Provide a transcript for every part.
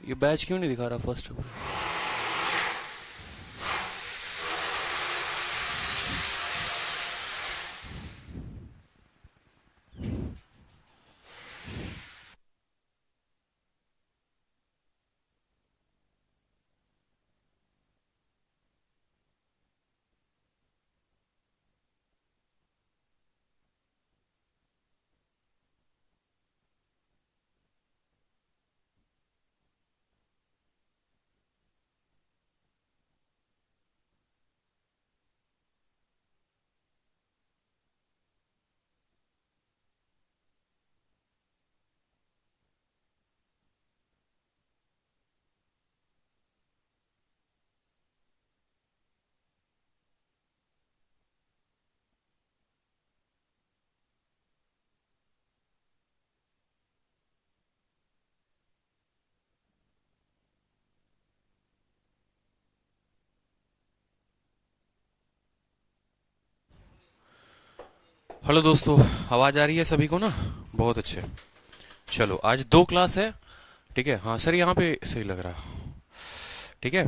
ये बैच क्यों नहीं दिखा रहा फर्स्ट? हेलो दोस्तों, आवाज़ आ रही है सभी को ना? बहुत अच्छे। चलो, आज 2 क्लास है। ठीक है, हाँ सर, यहाँ पे सही लग रहा है। ठीक है,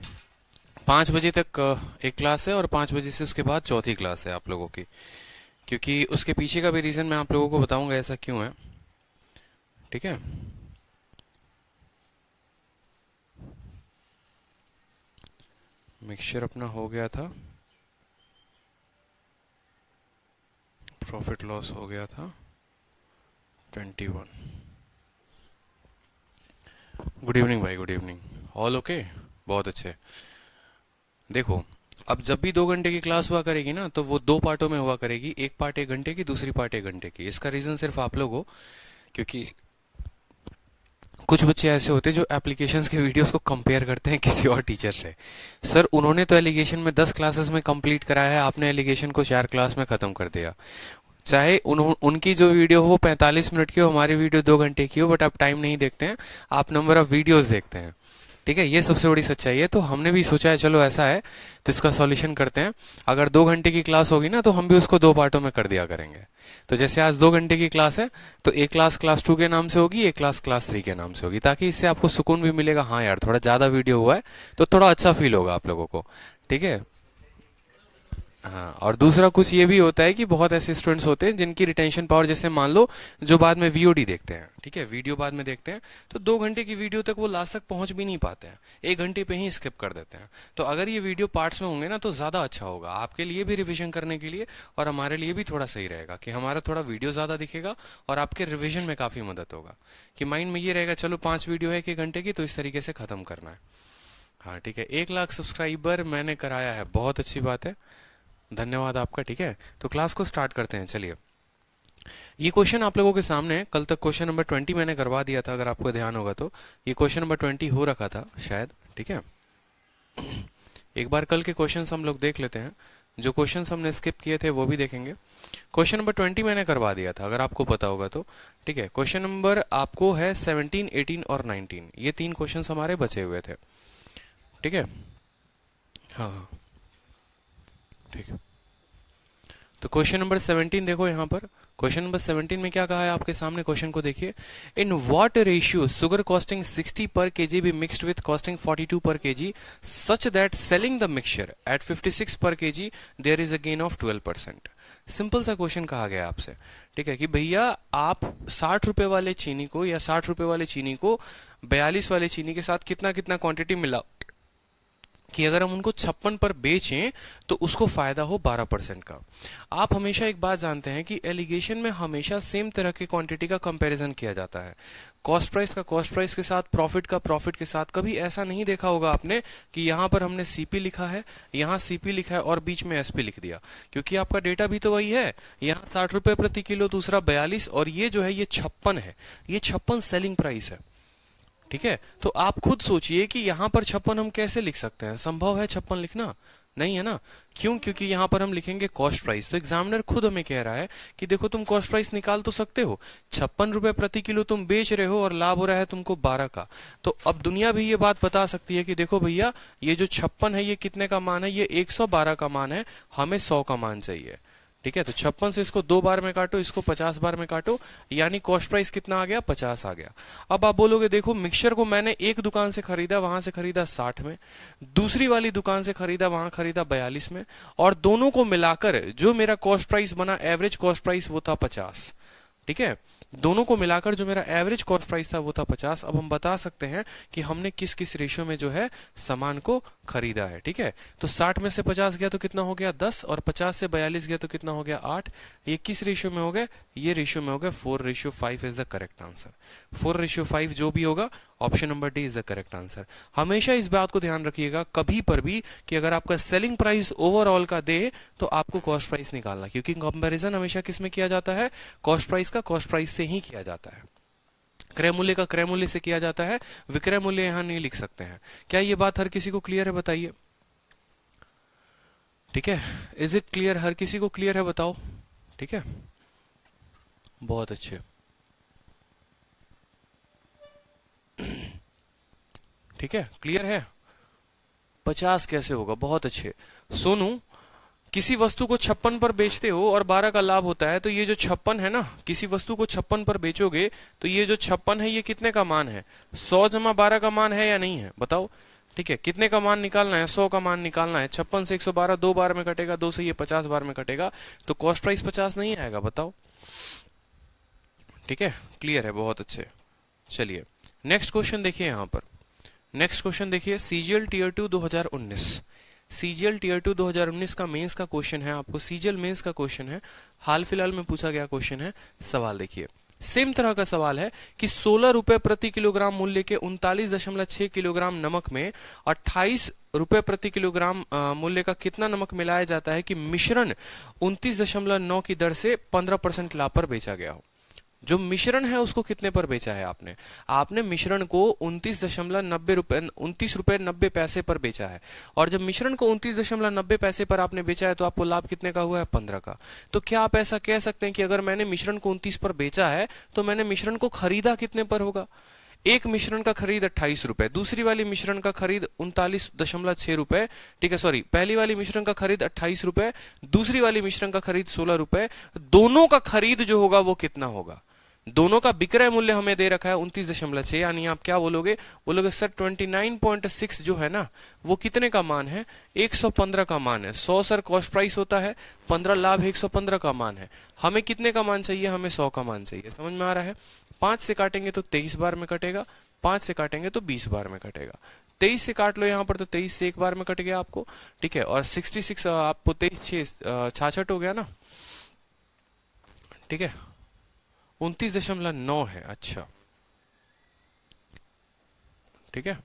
5 बजे तक एक क्लास है और 5 बजे से उसके बाद चौथी क्लास है आप लोगों की। क्योंकि उसके पीछे का भी रीज़न मैं आप लोगों को बताऊंगा ऐसा क्यों है। ठीक है, मिक्सचर अपना हो गया था, प्रॉफिट लॉस हो गया था 21। गुड इवनिंग भाई, गुड इवनिंग। ऑल ओके, बहुत अच्छे। देखो, अब जब भी 2 घंटे की क्लास हुआ करेगी ना, तो वो 2 पार्टों में हुआ करेगी। एक पार्ट 1 घंटे की, दूसरी पार्ट 1 घंटे की। इसका रीजन सिर्फ आप लोग हो, क्योंकि कुछ बच्चे ऐसे होते हैं जो एप्लीकेशंस के वीडियोस को कंपेयर करते हैं किसी और टीचर से। सर, उन्होंने तो एलिगेशन में 10 क्लासेस में कंप्लीट कराया है, आपने एलिगेशन को 4 क्लास में खत्म कर दिया। चाहे उनकी जो वीडियो हो 45 मिनट की हो, हमारी वीडियो 2 घंटे की हो, बट आप टाइम नहीं देखते हैं, आप नंबर ऑफ वीडियोस देखते हैं। ठीक है, ये सबसे बड़ी सच्चाई है। तो हमने भी सोचा है चलो ऐसा है तो इसका सॉल्यूशन करते हैं। अगर 2 घंटे की क्लास होगी ना, तो हम भी उसको 2 पार्टों में कर दिया करेंगे। तो जैसे आज 2 घंटे की क्लास है, तो एक क्लास क्लास 2 के नाम से होगी, एक क्लास क्लास 3 के नाम से होगी, ताकि इससे आपको सुकून भी मिलेगा। हाँ यार, थोड़ा ज्यादा वीडियो हुआ है तो थोड़ा अच्छा फील होगा आप लोगों को। ठीक है, हाँ। और दूसरा कुछ ये भी होता है कि बहुत ऐसे स्टूडेंट्स होते हैं जिनकी रिटेंशन पावर, जैसे मान लो जो बाद में वीओडी देखते हैं, ठीक है, वीडियो बाद में देखते हैं, तो 2 घंटे की वीडियो तक वो लास्ट तक पहुंच भी नहीं पाते हैं, 1 घंटे पे ही स्किप कर देते हैं। तो अगर ये वीडियो पार्ट्स में होंगे ना, तो ज्यादा अच्छा होगा आपके लिए भी, रिविजन करने के लिए, और हमारे लिए भी थोड़ा सही रहेगा कि हमारा थोड़ा वीडियो ज्यादा दिखेगा और आपके रिविजन में काफी मदद होगा। कि माइंड में ये रहेगा चलो 5 वीडियो है 1 घंटे की, तो इस तरीके से खत्म करना है। हाँ ठीक है, 1 लाख सब्सक्राइबर मैंने कराया है, बहुत अच्छी बात है, धन्यवाद आपका। ठीक है, तो क्लास को स्टार्ट करते हैं। चलिए, ये क्वेश्चन आप लोगों के सामने है। कल तक क्वेश्चन नंबर 20 मैंने करवा दिया था, अगर आपको ध्यान होगा तो। ये क्वेश्चन नंबर 20 हो रखा था शायद। ठीक है, एक बार कल के क्वेश्चंस हम लोग देख लेते हैं। जो क्वेश्चंस हमने स्किप किए थे वो भी देखेंगे। क्वेश्चन नंबर 20 मैंने करवा दिया था, अगर आपको पता होगा तो। ठीक है, क्वेश्चन नंबर आपको है 17, 18 और 19। ये 3 क्वेश्चंस हमारे बचे हुए थे। ठीक है, हाँ हाँ, ठीक है। तो क्वेश्चन नंबर 17 देखो यहाँ पर। क्वेश्चन नंबर 17 में क्या कहा है आपके सामने, क्वेश्चन को देखिए। In what ratio sugar costing 60 per KG B mixed with costing 42 per KG such that selling the mixture at 56 per KG there is a gain of 12%। Simple सा क्वेश्चन कहा गया आपसे। ठीक है, कि भैया आप 60 रुपए वाले चीनी को या 60 रुपए वाले चीनी को 42 वाले चीनी के साथ कितना कितना क्वांटिटी मिला, कि अगर हम उनको 56 पर बेचें तो उसको फायदा हो 12% का। आप हमेशा एक बात जानते हैं कि एलिगेशन में हमेशा सेम तरह की क्वांटिटी का कंपैरिजन किया जाता है। कॉस्ट प्राइस का कॉस्ट प्राइस के साथ, प्रॉफिट का प्रॉफिट के साथ। कभी ऐसा नहीं देखा होगा आपने कि यहां पर हमने सीपी लिखा है, यहां सीपी लिखा है और बीच में एसपी लिख दिया, क्योंकि आपका डेटा भी तो वही है। यहाँ 60 रुपए प्रति किलो, दूसरा 42, और ये जो है ये 56 है। ये 56 सेलिंग प्राइस है। ठीक है, तो आप खुद सोचिए कि यहां पर 56 हम कैसे लिख सकते हैं? संभव है 56 लिखना? नहीं है ना। क्यों? क्योंकि यहां पर हम लिखेंगे कॉस्ट प्राइस। तो एग्जामिनर खुद हमें कह रहा है कि देखो तुम कॉस्ट प्राइस निकाल तो सकते हो, 56 रुपए प्रति किलो तुम बेच रहे हो और लाभ हो रहा है तुमको 12 का। तो अब दुनिया भी ये बात बता सकती है कि देखो भैया, ये जो 56 है ये कितने का मान है? ये 112 का मान है, हमें 100 का मान चाहिए। ठीक है, तो 56 से इसको 2 बार में काटो, इसको 50 बार में काटो, यानी कॉस्ट प्राइस कितना आ गया, 50 आ गया। अब आप बोलोगे देखो मिक्सचर को मैंने एक दुकान से खरीदा, वहां से खरीदा 60 में, दूसरी वाली दुकान से खरीदा, वहां खरीदा 42 में, और दोनों को मिलाकर जो मेरा कॉस्ट प्राइस बना, एवरेज कॉस्ट प्राइस वो था 50। ठीक है, दोनों को मिलाकर जो मेरा एवरेज कॉस्ट प्राइस था वो था 50। अब हम बता सकते हैं कि हमने किस किस रेशियो में जो है सामान को खरीदा है। ठीक है, तो 60 में से 50 गया तो कितना हो गया, 10, और 50 से 42 गया तो कितना हो गया, 8। ये किस रेशियो में हो गए, ये रेशियो में हो गया 4:5 इज द करेक्ट आंसर। 4:5 जो भी होगा, option number D is the correct answer. हमेशा इस बात को ध्यान रखिएगा कभी पर भी कि अगर आपका सेलिंग प्राइस ओवरऑल का दे तो आपको कॉस्ट प्राइस निकालना, क्योंकि कंपैरिजन हमेशा किस में किया जाता है, कॉस्ट प्राइस का कॉस्ट प्राइस से ही किया जाता है, क्रय मूल्य का क्रय मूल्य से किया जाता है, विक्रय मूल्य यहां नहीं लिख सकते हैं। क्या ये बात हर किसी को क्लियर है, बताइए। ठीक है, इज इट क्लियर, हर किसी को क्लियर है, बताओ। ठीक है, बहुत अच्छे। ठीक है, क्लियर है। 50 कैसे होगा, बहुत अच्छे। सोनू, किसी वस्तु को 56 पर बेचते हो और 12 का लाभ होता है, तो ये जो 56 है ना, किसी वस्तु को 56 पर बेचोगे तो ये जो 56 है ये कितने का मान है, 100 जमा 12 का मान है या नहीं है, बताओ। ठीक है, कितने का मान निकालना है, 100 का मान निकालना है। 56 से 112 2 बार में कटेगा, 2 से ये 50 बार में कटेगा, तो कॉस्ट प्राइस 50 नहीं आएगा, बताओ। ठीक है, क्लियर है, बहुत अच्छे। चलिए नेक्स्ट क्वेश्चन देखिए यहां पर। नेक्स्ट क्वेश्चन देखिए, सीजीएल टीयर 2 2019। सीजीएल टीयर 2 2019 का मेंस का क्वेश्चन है, आपको सीजीएल मेंस का क्वेश्चन है, हाल फिलहाल में पूछा गया क्वेश्चन है। सवाल देखिए, सेम तरह का सवाल है कि 16 रुपए प्रति किलोग्राम मूल्य के 39.6 किलोग्राम नमक में 28 रुपए प्रति किलोग्राम मूल्य का कितना नमक मिलाया जाता है कि मिश्रण 29.9 की दर से 15% लाभ पर बेचा गया हो। जो मिश्रण है उसको कितने पर बेचा है आपने, आपने मिश्रण को 29 रुपए 90 पैसे पर बेचा है, और जब मिश्रण को 29.90 पैसे पर आपने बेचा है तो आपको लाभ कितने का हुआ है, 15 का। तो क्या आप ऐसा कह सकते हैं कि अगर मैंने मिश्रण को 29 पर बेचा है तो मैंने मिश्रण को खरीदा कितने पर होगा। एक मिश्रण का खरीद 28 रुपए, दूसरी वाली मिश्रण का खरीद 39.6 रुपए। ठीक है, सॉरी, पहली वाली मिश्रण का खरीद 28 रुपए, दूसरी वाली मिश्रण का खरीद 16 रुपए। दोनों का खरीद जो होगा वो कितना होगा, दोनों का विक्रय मूल्य हमें दे रखा है 29.6, यानी आप क्या बोलोगे, बोलोगे सर 29.6 जो है ना वो कितने का मान है, 115 का मान है। 100 सर कॉस्ट प्राइस होता है, 15 लाभ, 115 का मान है। हमें कितने का मान चाहिए, हमें 100 का मान चाहिए। समझ में आ रहा है। 5 से काटेंगे तो 23 बार में कटेगा, 5 से काटेंगे तो 20 बार में कटेगा। 23 से काट लो यहाँ पर तो 23 से एक बार में कट गया आपको। ठीक है, और 66 आपको 23 66 हो गया ना। ठीक है, 29.9 है। अच्छा, ठीक है,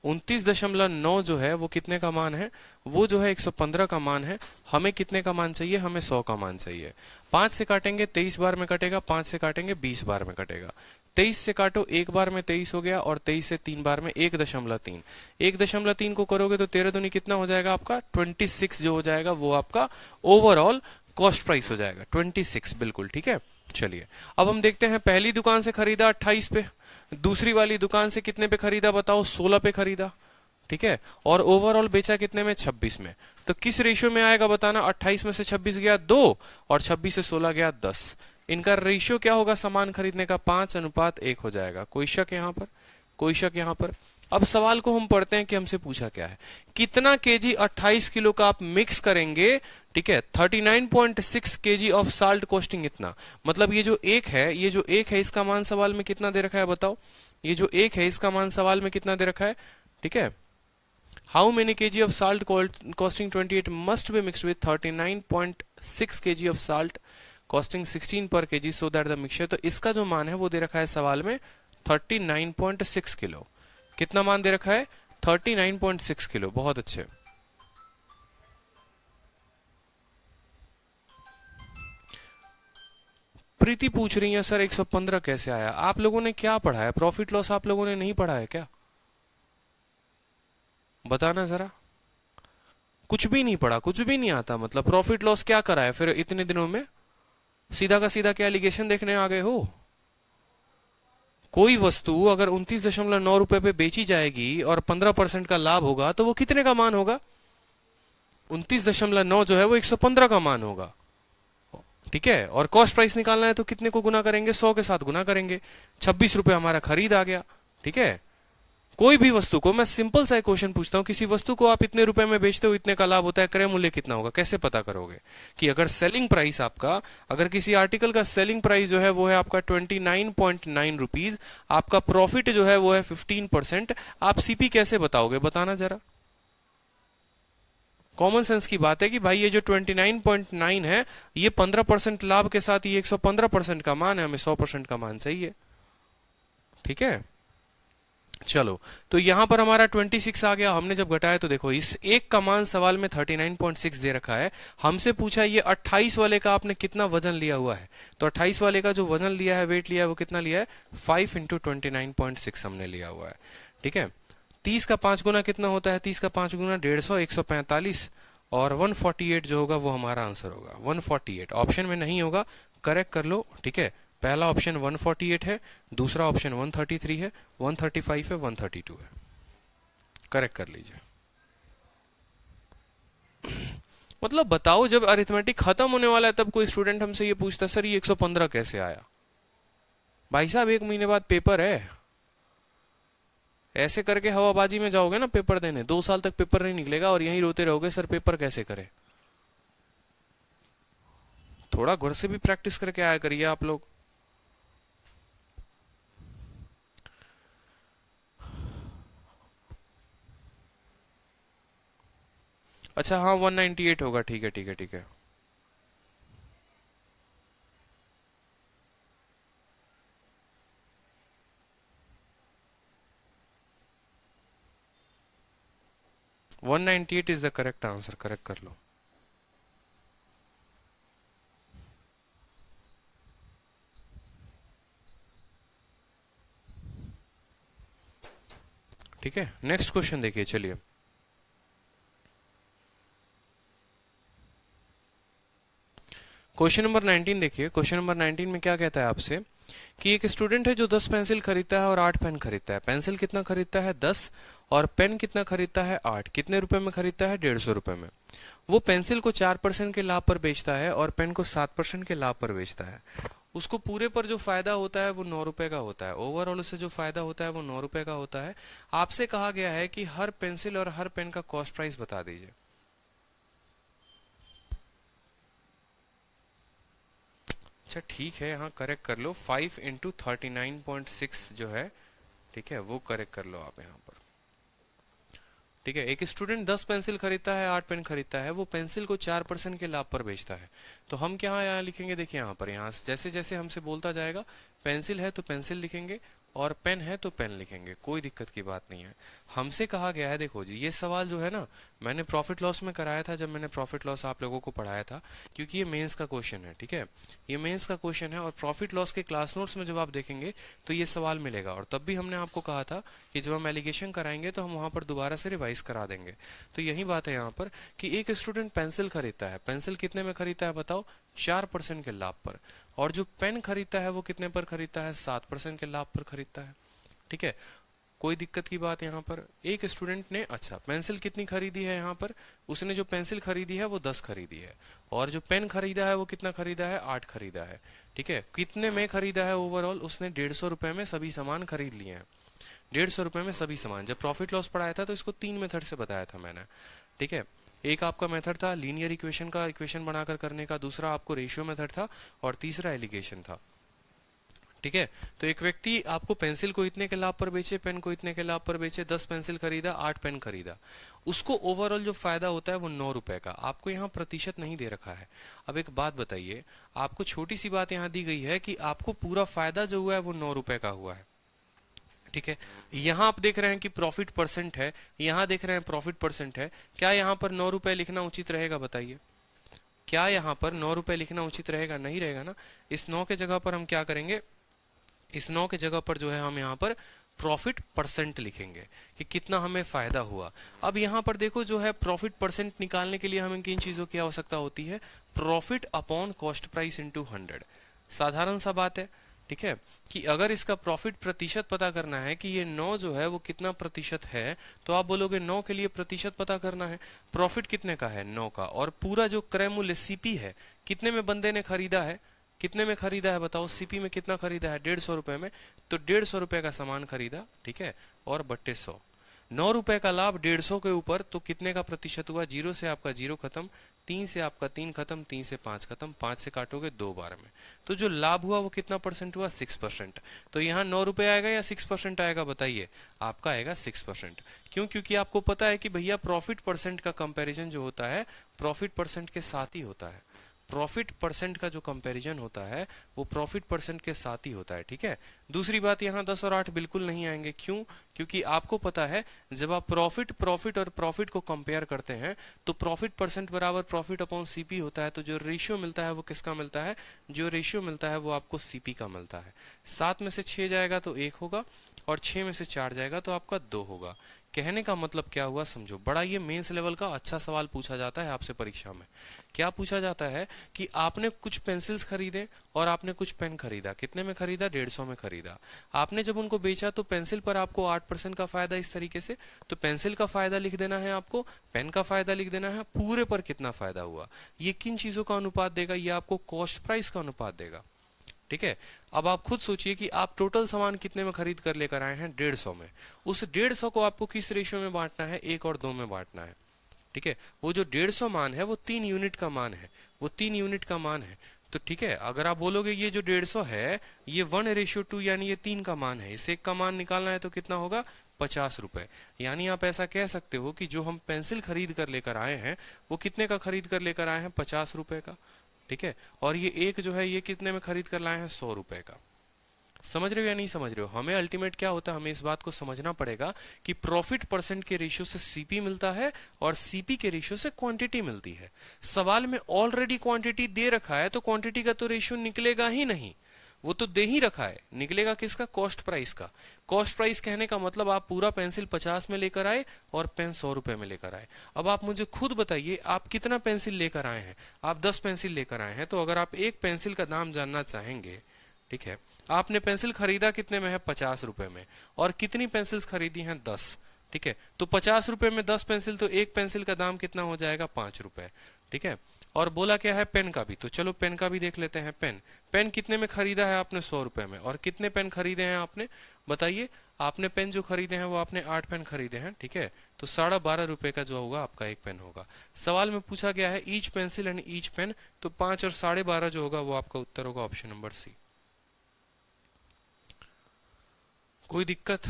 29.9 जो है वो कितने का मान है, वो जो है 115 का मान है। हमें कितने का मान चाहिए, हमें 100 का मान चाहिए। 5 से काटेंगे 23 बार में कटेगा, 5 से काटेंगे 20 बार में कटेगा। 23 से काटो, एक बार में 23 हो गया, और 23 से 3 बार में 1.3। 1.3 को करोगे तो 13 दूनी कितना हो जाएगा आपका, 26 जो हो जाएगा वो आपका ओवरऑल कॉस्ट प्राइस हो जाएगा, 26 बिल्कुल। ठीक है, चलिए अब हम देखते हैं, पहली दुकान से खरीदा 28 पे, दूसरी वाली दुकान से कितने पे खरीदा बताओ, 16 पे खरीदा। ठीक है, और ओवरऑल बेचा कितने में, 26 में। तो किस रेशियो में आएगा बताना, 28 में से 26 गया 2, और 26 से 16 गया 10। इनका रेशियो क्या होगा सामान खरीदने का, 5:1 हो जाएगा। कोई शक यहाँ पर, कोई शक यहाँ पर। अब सवाल को हम पढ़ते हैं कि हमसे पूछा क्या है, कितना केजी 28 किलो का आप मिक्स करेंगे। ठीक है, 39.6 केजी ऑफ साल्ट कॉस्टिंग इतना, मतलब ये जो एक है, ये जो एक है इसका मान सवाल में कितना दे रखा है बताओ, ये जो एक है इसका मान सवाल में कितना दे रखा है। ठीक है, how many KG of salt costing 28 must be mixed with 39.6 KG of salt costing 16 पर KG so that the mixture. तो इसका जो मान है वो दे रखा है सवाल में 39.6 किलो। कितना मान दे रखा है, 39.6 किलो। बहुत अच्छे। प्रीति पूछ रही है सर 115 कैसे आया। आप लोगों ने क्या पढ़ा है, प्रॉफिट लॉस आप लोगों ने नहीं पढ़ा है क्या, बताना जरा। कुछ भी नहीं पढ़ा, कुछ भी नहीं आता, मतलब प्रॉफिट लॉस क्या करा है फिर इतने दिनों में, सीधा का सीधा क्या एलिगेशन देखने आ गए हो। कोई वस्तु अगर 29.9 रुपए पे बेची जाएगी और 15% का लाभ होगा तो वो कितने का मान होगा, 29.9 जो है वो 115 का मान होगा, ठीक है। और कॉस्ट प्राइस निकालना है तो कितने को गुना करेंगे, 100 के साथ गुना करेंगे, 26 रुपए हमारा खरीद आ गया, ठीक है। कोई भी वस्तु को, मैं सिंपल सा क्वेश्चन पूछता हूं, किसी वस्तु को आप इतने रुपए में बेचते हो, इतने का लाभ होता है, क्रय मूल्य कितना होगा, कैसे पता करोगे कि अगर सेलिंग प्राइस आपका, अगर किसी आर्टिकल का सेलिंग प्राइस जो है वो है आपका 29.9 रुपीज, आपका प्रॉफिट जो है वो है 15%, आप सीपी कैसे बताओगे, बताना जरा। कॉमन सेंस की बात है कि भाई ये जो 29.9 है ये 15% लाभ के साथ ये 115% का मान है, हमें 100% का मान चाहिए, ठीक है। चलो, तो यहां पर हमारा 26 आ गया। हमने जब घटाया तो देखो इस एक का मान सवाल में 39.6 दे रखा है, हमसे पूछा ये 28 वाले का आपने कितना वजन लिया हुआ है, तो 28 वाले का जो वजन लिया है, वेट लिया है, वो कितना लिया है, 5 × 29.6 हमने लिया हुआ है, ठीक है। 30 का 5 गुना कितना होता है, 30 का 5 गुना 150, 145, और 148 जो होगा वो हमारा आंसर होगा, 148 ऑप्शन में नहीं होगा, करेक्ट कर लो, ठीक है। पहला ऑप्शन 148 है, दूसरा ऑप्शन 133 है, 135 है, 132 है, करेक्ट कर लीजिए। मतलब बताओ, जब अरिथमेटिक खत्म होने वाला है तब कोई स्टूडेंट हमसे ये पूछता सर ये 115 कैसे आया। भाई साहब 1 महीने बाद पेपर है, ऐसे करके हवाबाजी में जाओगे ना पेपर देने, 2 साल तक पेपर नहीं निकलेगा और यहीं रोते रहोगे सर पेपर कैसे करें। थोड़ा घर से भी प्रैक्टिस करके आया करिए आप लोग। अच्छा हाँ 198 होगा, ठीक है ठीक है ठीक है। One 198 is the correct answer, correct कर लो। ठीक है, नेक्स्ट क्वेश्चन देखिए, चलिए। क्वेश्चन नंबर 19 देखिए। क्वेश्चन नंबर 19 में क्या कहता है आपसे कि एक स्टूडेंट है जो 10 पेंसिल खरीदता है और 8 पेन खरीदता है। पेंसिल कितना खरीदता है, 10, और पेन कितना खरीदता है, 8। कितने रुपए में खरीदता है, 150 रुपए में। वो पेंसिल को 4% के लाभ पर बेचता है और पेन को 7% के लाभ पर बेचता है। उसको पूरे पर जो फायदा होता है वो 9 रुपए का होता है। ओवरऑल उसे जो फायदा होता है वो 9 रुपए का होता है। आपसे कहा गया है कि हर पेंसिल और हर पेन का कॉस्ट प्राइस बता दीजिए। अच्छा ठीक है, हाँ करेक्ट कर लो, 5 × 39.6 जो है, ठीक है, वो करेक्ट कर लो आप यहाँ पर। ठीक है, एक स्टूडेंट 10 पेंसिल खरीदता है, 8 पेन खरीदता है, वो पेंसिल को 4% के लाभ पर बेचता है। तो हम क्या यहाँ लिखेंगे, देखिए यहाँ पर, यहाँ जैसे जैसे हमसे बोलता जाएगा, पेंसिल है तो पेंसिल लिखेंगे और पेन है तो पेन लिखेंगे, कोई दिक्कत की बात नहीं है। हमसे कहा गया है, देखो जी, ये सवाल जो है ना, मैंने प्रॉफिट लॉस में कराया था, जब मैंने प्रॉफिट लॉस आप लोगों को पढ़ाया था, क्योंकि ये मेंस का क्वेश्चन है, ठीक है, ये मेंस का क्वेश्चन है। और प्रॉफिट लॉस के क्लास नोट्स में जब आप देखेंगे तो ये सवाल मिलेगा। और तब भी हमने आपको कहा था कि जब हम एलिगेशन कराएंगे तो हम वहां पर दोबारा से रिवाइज करा देंगे। तो यही बात है यहाँ पर कि एक स्टूडेंट पेंसिल खरीदता है, पेंसिल कितने में खरीदता है बताओ, 4% के लाभ पर। और जो पेन खरीदता है वो कितने पर खरीदता है, 7% के लाभ पर खरीदता है, ठीक है। कोई दिक्कत की बात यहाँ पर, एक स्टूडेंट ने, अच्छा पेंसिल कितनी खरीदी है, यहाँ पर उसने जो पेंसिल खरीदी है वो 10 खरीदी है, और जो पेन खरीदा है वो कितना खरीदा है, 8 खरीदा है, ठीक है। कितने में खरीदा है, ओवरऑल उसने 150 रुपए में सभी सामान खरीद लिए हैं, 150 रुपए में सभी सामान। जब प्रॉफिट लॉस पढ़ाया था तो इसको 3 मेथड से बताया था मैंने, ठीक है। एक आपका मेथड था लीनियर इक्वेशन का, इक्वेशन बनाकर करने का, दूसरा आपको रेशियो मेथड था, और तीसरा एलिगेशन था, ठीक है। तो एक व्यक्ति आपको पेंसिल को इतने के लाभ पर बेचे, पेन को इतने के लाभ पर बेचे, 10 पेंसिल खरीदा, 8 पेन खरीदा, उसको ओवरऑल जो फायदा होता है वो 9 रुपए का। आपको यहाँ प्रतिशत नहीं दे रखा है। अब एक बात बताइए, आपको छोटी सी बात यहाँ दी गई है कि आपको पूरा फायदा जो हुआ है वो 9 रुपए का हुआ है, ठीक है। यहाँ आप देख रहे हैं कि प्रॉफिट परसेंट है, यहाँ देख रहे हैं प्रॉफिट परसेंट है। क्या यहाँ पर 9 रुपए लिखना उचित रहेगा, बताइए, क्या यहाँ पर 9 रुपए लिखना उचित रहेगा, नहीं रहेगा ना। इस 9 के जगह पर हम क्या करेंगे, इस 9 के जगह पर जो है हम यहाँ पर प्रॉफिट परसेंट लिखेंगे कि कितना हमें फायदा हुआ। अब यहाँ पर देखो, जो है प्रॉफिट परसेंट निकालने के लिए हमें किन चीजों की आवश्यकता होती है, profit upon cost price into 100। साधारण सा बात है, ठीक है, कि अगर इसका प्रॉफिट प्रतिशत पता करना है कि ये 9 जो है वो कितना प्रतिशत है, तो आप बोलोगे 9 के लिए प्रतिशत पता करना है, प्रॉफिट कितने का है 9 का, और पूरा जो क्रय मूल्य सीपी है कितने में बंदे ने खरीदा है, कितने में खरीदा है बताओ, सीपी में कितना खरीदा है 150 रुपए में, तो 150 रुपए का सामान खरीदा, ठीक है, और बट्टे 100, 9 रुपए का लाभ 150 के ऊपर, तो कितने का प्रतिशत हुआ, 0 से आपका 0 खत्म, 3 से आपका 3 खत्म, 3 से 5 खत्म, 5 से काटोगे 2 बार में, तो जो लाभ हुआ वो कितना परसेंट हुआ, 6%। तो यहाँ 9 रुपए आएगा या 6% आएगा बताइए, आपका आएगा 6%। क्यों? क्योंकि आपको पता है कि भैया प्रॉफिट परसेंट का कंपैरिजन जो होता है प्रॉफिट परसेंट के साथ ही होता है, प्रॉफिट परसेंट का जो कंपैरिजन होता है वो प्रॉफिट परसेंट के साथ ही होता है, ठीक है। दूसरी बात, यहाँ 10 और 8 बिल्कुल नहीं आएंगे, क्यों? क्योंकि आपको पता है जब आप प्रॉफिट और प्रॉफिट को कंपेयर करते हैं तो प्रॉफिट परसेंट बराबर प्रॉफिट अपॉन सीपी होता है, तो जो रेशियो मिलता है वो किसका मिलता है, जो रेशियो मिलता है वो आपको सीपी का मिलता है। 7 में से 6 जाएगा तो 1 होगा, और 6 में से 4 जाएगा तो आपका 2 होगा। कहने का मतलब क्या हुआ समझो, बड़ा ये मेंस लेवल का अच्छा सवाल पूछा जाता है आपसे परीक्षा में। क्या पूछा जाता है कि आपने कुछ पेंसिल्स खरीदे और आपने कुछ पेन खरीदा, कितने में खरीदा, 150 में खरीदा। आपने जब उनको बेचा तो पेंसिल पर आपको 8% का फायदा, इस तरीके से, तो पेंसिल का फायदा लिख देना है आपको, पेन का फायदा लिख देना है, पूरे पर कितना फायदा हुआ। ये किन चीजों का अनुपात देगा, ये आपको कॉस्ट प्राइस का अनुपात देगा, ठीक है। अब आप खुद सोचिए कि आप टोटल सामान कितने में खरीद कर लेकर आए हैं, 150 में, उस 150 को आपको किस रेशियो में बांटना है, 1 और 2 में बांटना है, ठीक है। वो जो 150 मान है वो 3 यूनिट का मान है, वो 3 यूनिट का मान है, तो ठीक है। अगर आप बोलोगे ये जो 150 है ये 1:2 यानी ये 3 का मान है, इसे 1 का मान निकालना है तो कितना होगा, 50 रुपए। यानी आप ऐसा कह सकते हो कि जो हम पेंसिल खरीद कर लेकर आए हैं वो कितने का खरीद कर लेकर आए हैं, 50 रुपए का, ठीक है। और ये एक जो है ये कितने में खरीद कर लाए हैं, 100 रुपए का। समझ रहे हो या नहीं समझ रहे हो? हमें अल्टीमेट क्या होता है, हमें इस बात को समझना पड़ेगा कि प्रॉफिट परसेंट के रेशियो से सीपी मिलता है और सीपी के रेशियो से क्वांटिटी मिलती है। सवाल में ऑलरेडी क्वांटिटी दे रखा है तो क्वांटिटी का तो रेशियो निकलेगा ही नहीं, वो तो दे ही रखा है, निकलेगा किसका, कॉस्ट प्राइस का। कॉस्ट प्राइस कहने का मतलब आप पूरा पेंसिल 50 में लेकर आए और पेन 100 रुपए में लेकर आए। अब आप मुझे खुद बताइए आप कितना पेंसिल लेकर आए हैं, आप 10 पेंसिल लेकर आए हैं, तो अगर आप एक पेंसिल का दाम जानना चाहेंगे, ठीक है, आपने पेंसिल खरीदा कितने में है, 50 रुपए में, और कितनी पेंसिल्स खरीदी हैं, 10, ठीक है। तो 50 रुपए में 10 पेंसिल, तो एक पेंसिल का दाम कितना हो जाएगा, 5 रुपए, ठीक है। और बोला क्या है, पेन का भी, तो चलो पेन का भी देख लेते हैं। पेन कितने में खरीदा है आपने, 100 रुपए में, और कितने पेन खरीदे हैं आपने, बताइए। आपने पेन जो खरीदे हैं वो आपने 8 पेन खरीदे हैं, ठीक है, तो 12.5 रुपए का जो होगा आपका एक पेन होगा। सवाल में पूछा गया है each pencil and each pen, तो 5 और 12.5 जो होगा वो आपका उत्तर होगा ऑप्शन नंबर सी। कोई दिक्कत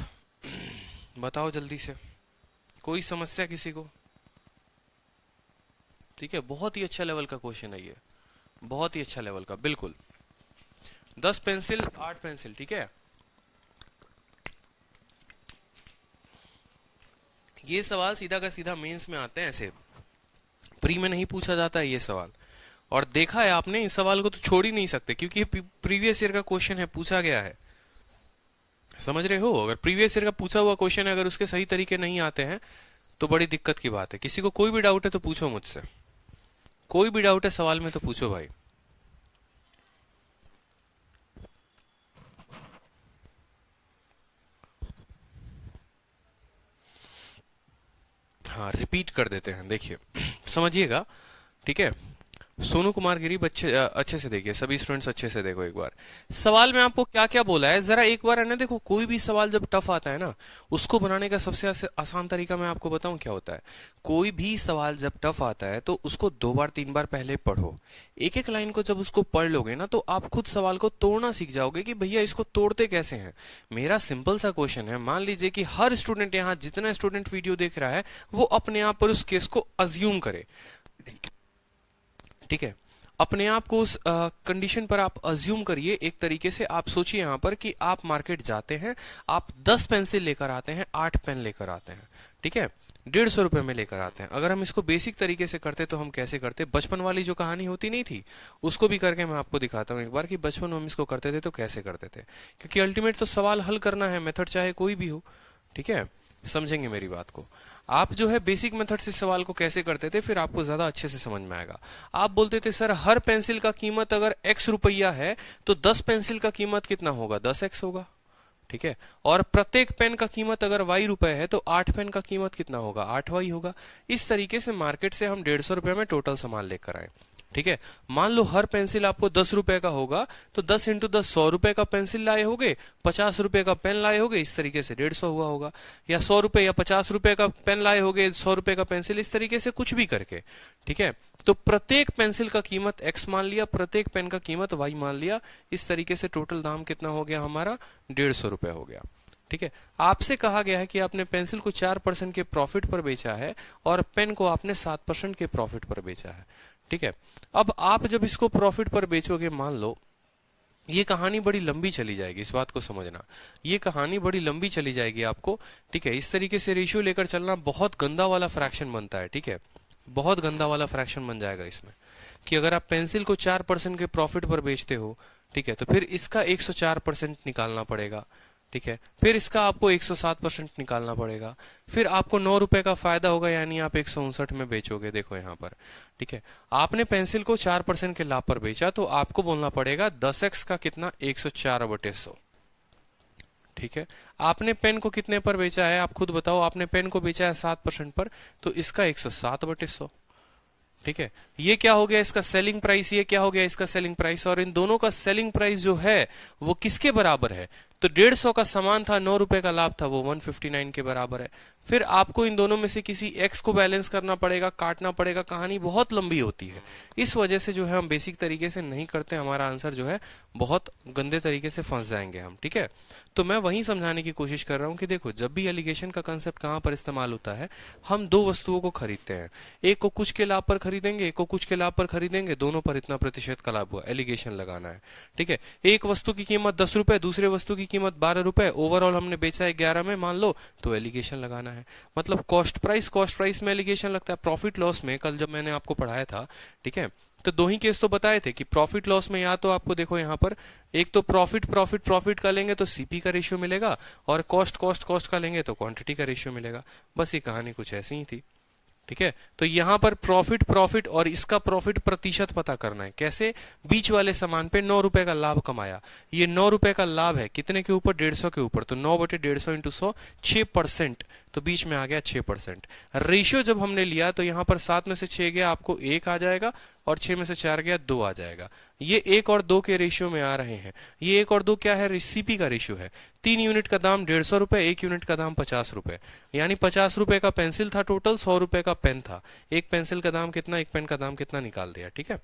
बताओ जल्दी से, कोई समस्या किसी को? ठीक है, बहुत ही अच्छा लेवल का क्वेश्चन है ये, बहुत ही अच्छा लेवल का, बिल्कुल। 10 पेंसिल 8 पेंसिल, ठीक है। ये सवाल सीधा का सीधा मेंस में आते हैं, ऐसे प्री में नहीं पूछा जाता है ये सवाल। और देखा है आपने, इस सवाल को तो छोड़ ही नहीं सकते क्योंकि ये प्रीवियस ईयर का क्वेश्चन है, पूछा गया है। समझ रहे हो? अगर प्रीवियस ईयर का पूछा हुआ क्वेश्चन है, अगर उसके सही तरीके नहीं आते हैं तो बड़ी दिक्कत की बात है। किसी को कोई भी डाउट है तो पूछो मुझसे, कोई भी डाउट है सवाल में तो पूछो भाई। हाँ, रिपीट कर देते हैं, देखिए समझिएगा, ठीक है। सोनू कुमार गिरी, बच्चे अच्छे से देखिए, सभी स्टूडेंट्स अच्छे से देखो एक बार। सवाल में आपको क्या क्या बोला है जरा एक बार है ना, देखो कोई भी सवाल जब टफ आता है ना, उसको बनाने का सबसे आसान तरीका मैं आपको बताऊं क्या होता है। कोई भी सवाल जब टफ आता है तो उसको 2 बार 3 बार पहले पढ़ो। एक एक लाइन को जब उसको पढ़ लोगे ना तो आप खुद सवाल को तोड़ना सीख जाओगे कि भैया इसको तोड़ते कैसे हैं। मेरा सिंपल सा क्वेश्चन है, मान लीजिए कि हर स्टूडेंट, यहाँ जितना स्टूडेंट वीडियो देख रहा है वो अपने आप पर उस केस को अज्यूम करे, ठीक है। अपने आप को उस कंडीशन पर आप अज्यूम करिए। एक तरीके से आप सोचिए यहाँ पर कि आप मार्केट जाते हैं, आप 10 पेंसिल लेकर आते हैं, 8 पेन लेकर आते हैं, ठीक है, 150 रुपए में लेकर आते हैं। अगर हम इसको बेसिक तरीके से करते तो हम कैसे करते, बचपन वाली जो कहानी होती नहीं थी उसको भी करके मैं आपको दिखाता हूँ एक बार कि बचपन में हम इसको करते थे तो कैसे करते थे, क्योंकि अल्टीमेट तो सवाल हल करना है, मेथड चाहे कोई भी हो, ठीक है। समझेंगे मेरी बात को। आप जो है बेसिक मेथड से सवाल को कैसे करते थे, फिर आपको ज्यादा अच्छे से समझ में आएगा। आप बोलते थे सर हर पेंसिल का कीमत अगर x रुपया है तो 10 पेंसिल का कीमत कितना होगा, 10x होगा, ठीक है। और प्रत्येक पेन का कीमत अगर y रुपए है तो 8 पेन का कीमत कितना होगा, 8y होगा। इस तरीके से मार्केट से हम 150 रुपए में टोटल सामान लेकर आए, ठीक है। मान लो हर पेंसिल आपको 10 रुपए का होगा तो 10 इंटू 10 100 रुपए का पेंसिल लाए होगे, 50 रुपए का पेन लाए होगे, इस तरीके से 150 हुआ होगा। या 100 रुपए या 50 रुपए का पेन लाए होगे, 100 रुपए का पेंसिल, इस तरीके से कुछ भी करके, ठीक है। तो प्रत्येक पेंसिल का कीमत x मान लिया, प्रत्येक पेन का कीमत y मान लिया। इस तरीके से टोटल दाम कितना हो गया हमारा, 150 रुपए हो गया, ठीक है। आपसे कहा गया है कि आपने पेंसिल को 4% के प्रॉफिट पर बेचा है और पेन को आपने 7% के प्रॉफिट पर बेचा है, ठीक है। अब आप जब इसको प्रॉफिट पर बेचोगे, मान लो ये कहानी बड़ी लंबी चली जाएगी, इस बात को समझना, ये कहानी बड़ी लंबी चली जाएगी आपको, ठीक है। इस तरीके से रेशियो लेकर चलना बहुत गंदा वाला फ्रैक्शन बनता है, ठीक है, बहुत गंदा वाला फ्रैक्शन बन जाएगा इसमें, कि अगर आप पेंसिल को 4% के प्रॉफिट पर बेचते हो, ठीक है, तो फिर इसका 104% निकालना पड़ेगा, ठीक है। फिर इसका आपको 107% निकालना पड़ेगा, फिर आपको 9 रुपए का फायदा होगा, यानी आप 159 में बेचोगे। देखो यहाँ पर, ठीक है, आपने पेंसिल को 4% के लाभ पर बेचा तो आपको बोलना पड़ेगा 10x का कितना, 104/100, ठीक है। आपने पेन को कितने पर बेचा है, आप खुद बताओ। आपने पेन को बेचा है 7% पर, तो इसका 107/100, ठीक है। ये क्या हो गया, इसका सेलिंग प्राइस, ये क्या हो गया, इसका सेलिंग प्राइस। और इन दोनों का सेलिंग प्राइस जो है वो किसके बराबर है, तो 150 का सामान था, 9 रुपए का लाभ था, वो 159 के बराबर है। फिर आपको इन दोनों में से किसी x को बैलेंस करना पड़ेगा, काटना पड़ेगा, कहानी बहुत लंबी होती है। इस वजह से जो है हम बेसिक तरीके से नहीं करते, हमारा आंसर जो है बहुत गंदे तरीके से फंस जाएंगे हम, ठीक है। तो मैं वही समझाने की कोशिश कर रहा हूं कि देखो, जब भी एलिगेशन का कंसेप्ट कहां पर इस्तेमाल होता है, हम दो वस्तुओं को खरीदते हैं, एक को कुछ के लाभ पर खरीदेंगे, एक को कुछ के लाभ पर खरीदेंगे, दोनों पर इतना प्रतिशत का लाभ हुआ, एलिगेशन लगाना है, ठीक है। एक वस्तु की कीमत 10 रुपए, दूसरे वस्तु की कीमत 12 रुपए, ओवरऑल हमने बेचा है 11 में, मान लो, तो एलिगेशन लगाना है। मतलब कॉस्ट प्राइस में एलिगेशन लगता है। प्रॉफिट लॉस में कल जब मैंने आपको पढ़ाया था, ठीक है, तो दो ही केस तो बताए थे कि प्रॉफिट लॉस में या तो आपको देखो यहाँ पर, एक तो प्रॉफिट का लेंगे तो सीपी का रेशियो मिलेगा, और कॉस्ट का लेंगे तो क्वांटिटी का रेशियो मिलेगा। बस ये कहानी कुछ ऐसी ही थी, ठीक है। तो यहां पर प्रॉफिट और इसका प्रॉफिट प्रतिशत पता करना है। कैसे, बीच वाले सामान पे 9 रुपए का लाभ कमाया, ये 9 रुपए का लाभ है कितने के ऊपर, 150 के ऊपर, तो 9/150 इंटू 100, 6%, तो बीच में आ गया 6%। रेशियो जब हमने लिया तो यहां पर 7 में से 6 गया, आपको 1 आ जाएगा, और 6 में से 4 गया, 2 आ जाएगा। ये 1 और 2 के रेशियो में आ रहे हैं। ये 1 और 2 क्या है, सीपी का रेशियो है। 3 यूनिट का दाम 150 रुपए, 1 यूनिट का दाम 50 रुपए, यानी 50 रुपए का पेंसिल था टोटल, 100 रुपए का पेन था। एक पेंसिल का दाम कितना, एक पेन का दाम कितना, निकाल दिया, ठीक है।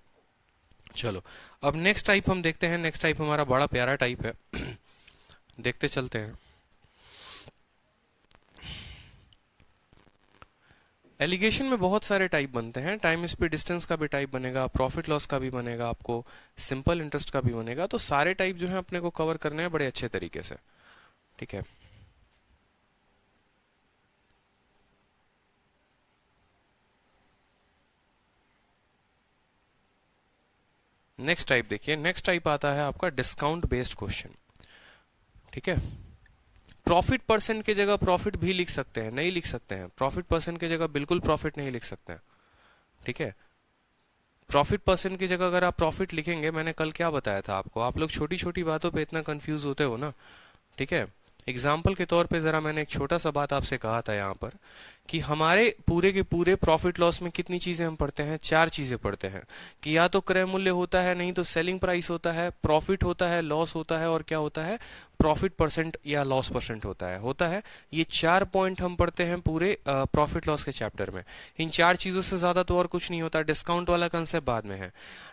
चलो अब नेक्स्ट टाइप हम देखते हैं। नेक्स्ट टाइप हमारा बड़ा प्यारा टाइप है देखते चलते हैं। एलिगेशन में बहुत सारे टाइप बनते हैं, टाइम स्पीड डिस्टेंस का भी टाइप बनेगा, प्रॉफिट लॉस का भी बनेगा, आपको सिंपल इंटरेस्ट का भी बनेगा। तो सारे टाइप जो है अपने को कवर करने हैं बड़े अच्छे तरीके से, ठीक है। नेक्स्ट टाइप देखिए, नेक्स्ट टाइप आता है आपका डिस्काउंट बेस्ड क्वेश्चन, ठीक है। प्रॉफिट परसेंट की जगह प्रॉफिट भी लिख सकते हैं, नहीं लिख सकते हैं, प्रॉफिट परसेंट की जगह बिल्कुल प्रॉफिट नहीं लिख सकते हैं, ठीक है। प्रॉफिट परसेंट की जगह अगर आप प्रॉफिट लिखेंगे, मैंने कल क्या बताया था आपको, आप लोग छोटी छोटी बातों पे इतना कंफ्यूज होते हो ना, ठीक है। एग्जाम्पल के तौर पे जरा मैंने एक छोटा सा बात आपसे कहा था यहाँ पर, कि हमारे पूरे के पूरे प्रॉफिट लॉस में कितनी चीजें हम पढ़ते हैं, 4 चीजें पढ़ते हैं, कि या तो क्रय मूल्य होता है, नहीं तो सेलिंग प्राइस होता है, प्रॉफिट होता है, लॉस होता है, और क्या होता है, प्रॉफिट परसेंट या लॉस परसेंट होता है। ये 4 पॉइंट हम पढ़ते हैं पूरे प्रॉफिट लॉस के चैप्टर में। इन 4 चीजों से ज्यादा तो और कुछ नहीं होता। डिस्काउंट वाला कंसेप्ट बाद में है,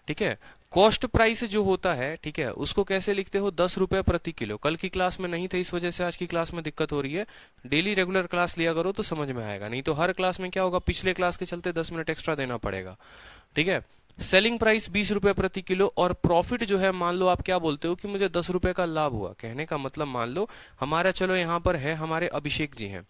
ठीक है। कॉस्ट प्राइस जो होता है, ठीक है, उसको कैसे लिखते हो, 10 रुपए प्रति किलो। कल की क्लास में नहीं थे, इस वजह से आज की क्लास में दिक्कत हो रही है। डेली रेगुलर क्लास लिया करो तो समझ में आएगा, नहीं तो हर क्लास में क्या होगा, पिछले क्लास के चलते 10 मिनट एक्स्ट्रा देना पड़ेगा, ठीक है। सेलिंग प्राइस 20 रुपए प्रति किलो और प्रॉफिट जो है, मान लो आप क्या बोलते हो कि मुझे 10 रुपए का लाभ हुआ। कहने का मतलब मान लो हमारा, चलो यहाँ पर है हमारे अभिषेक जी हैं,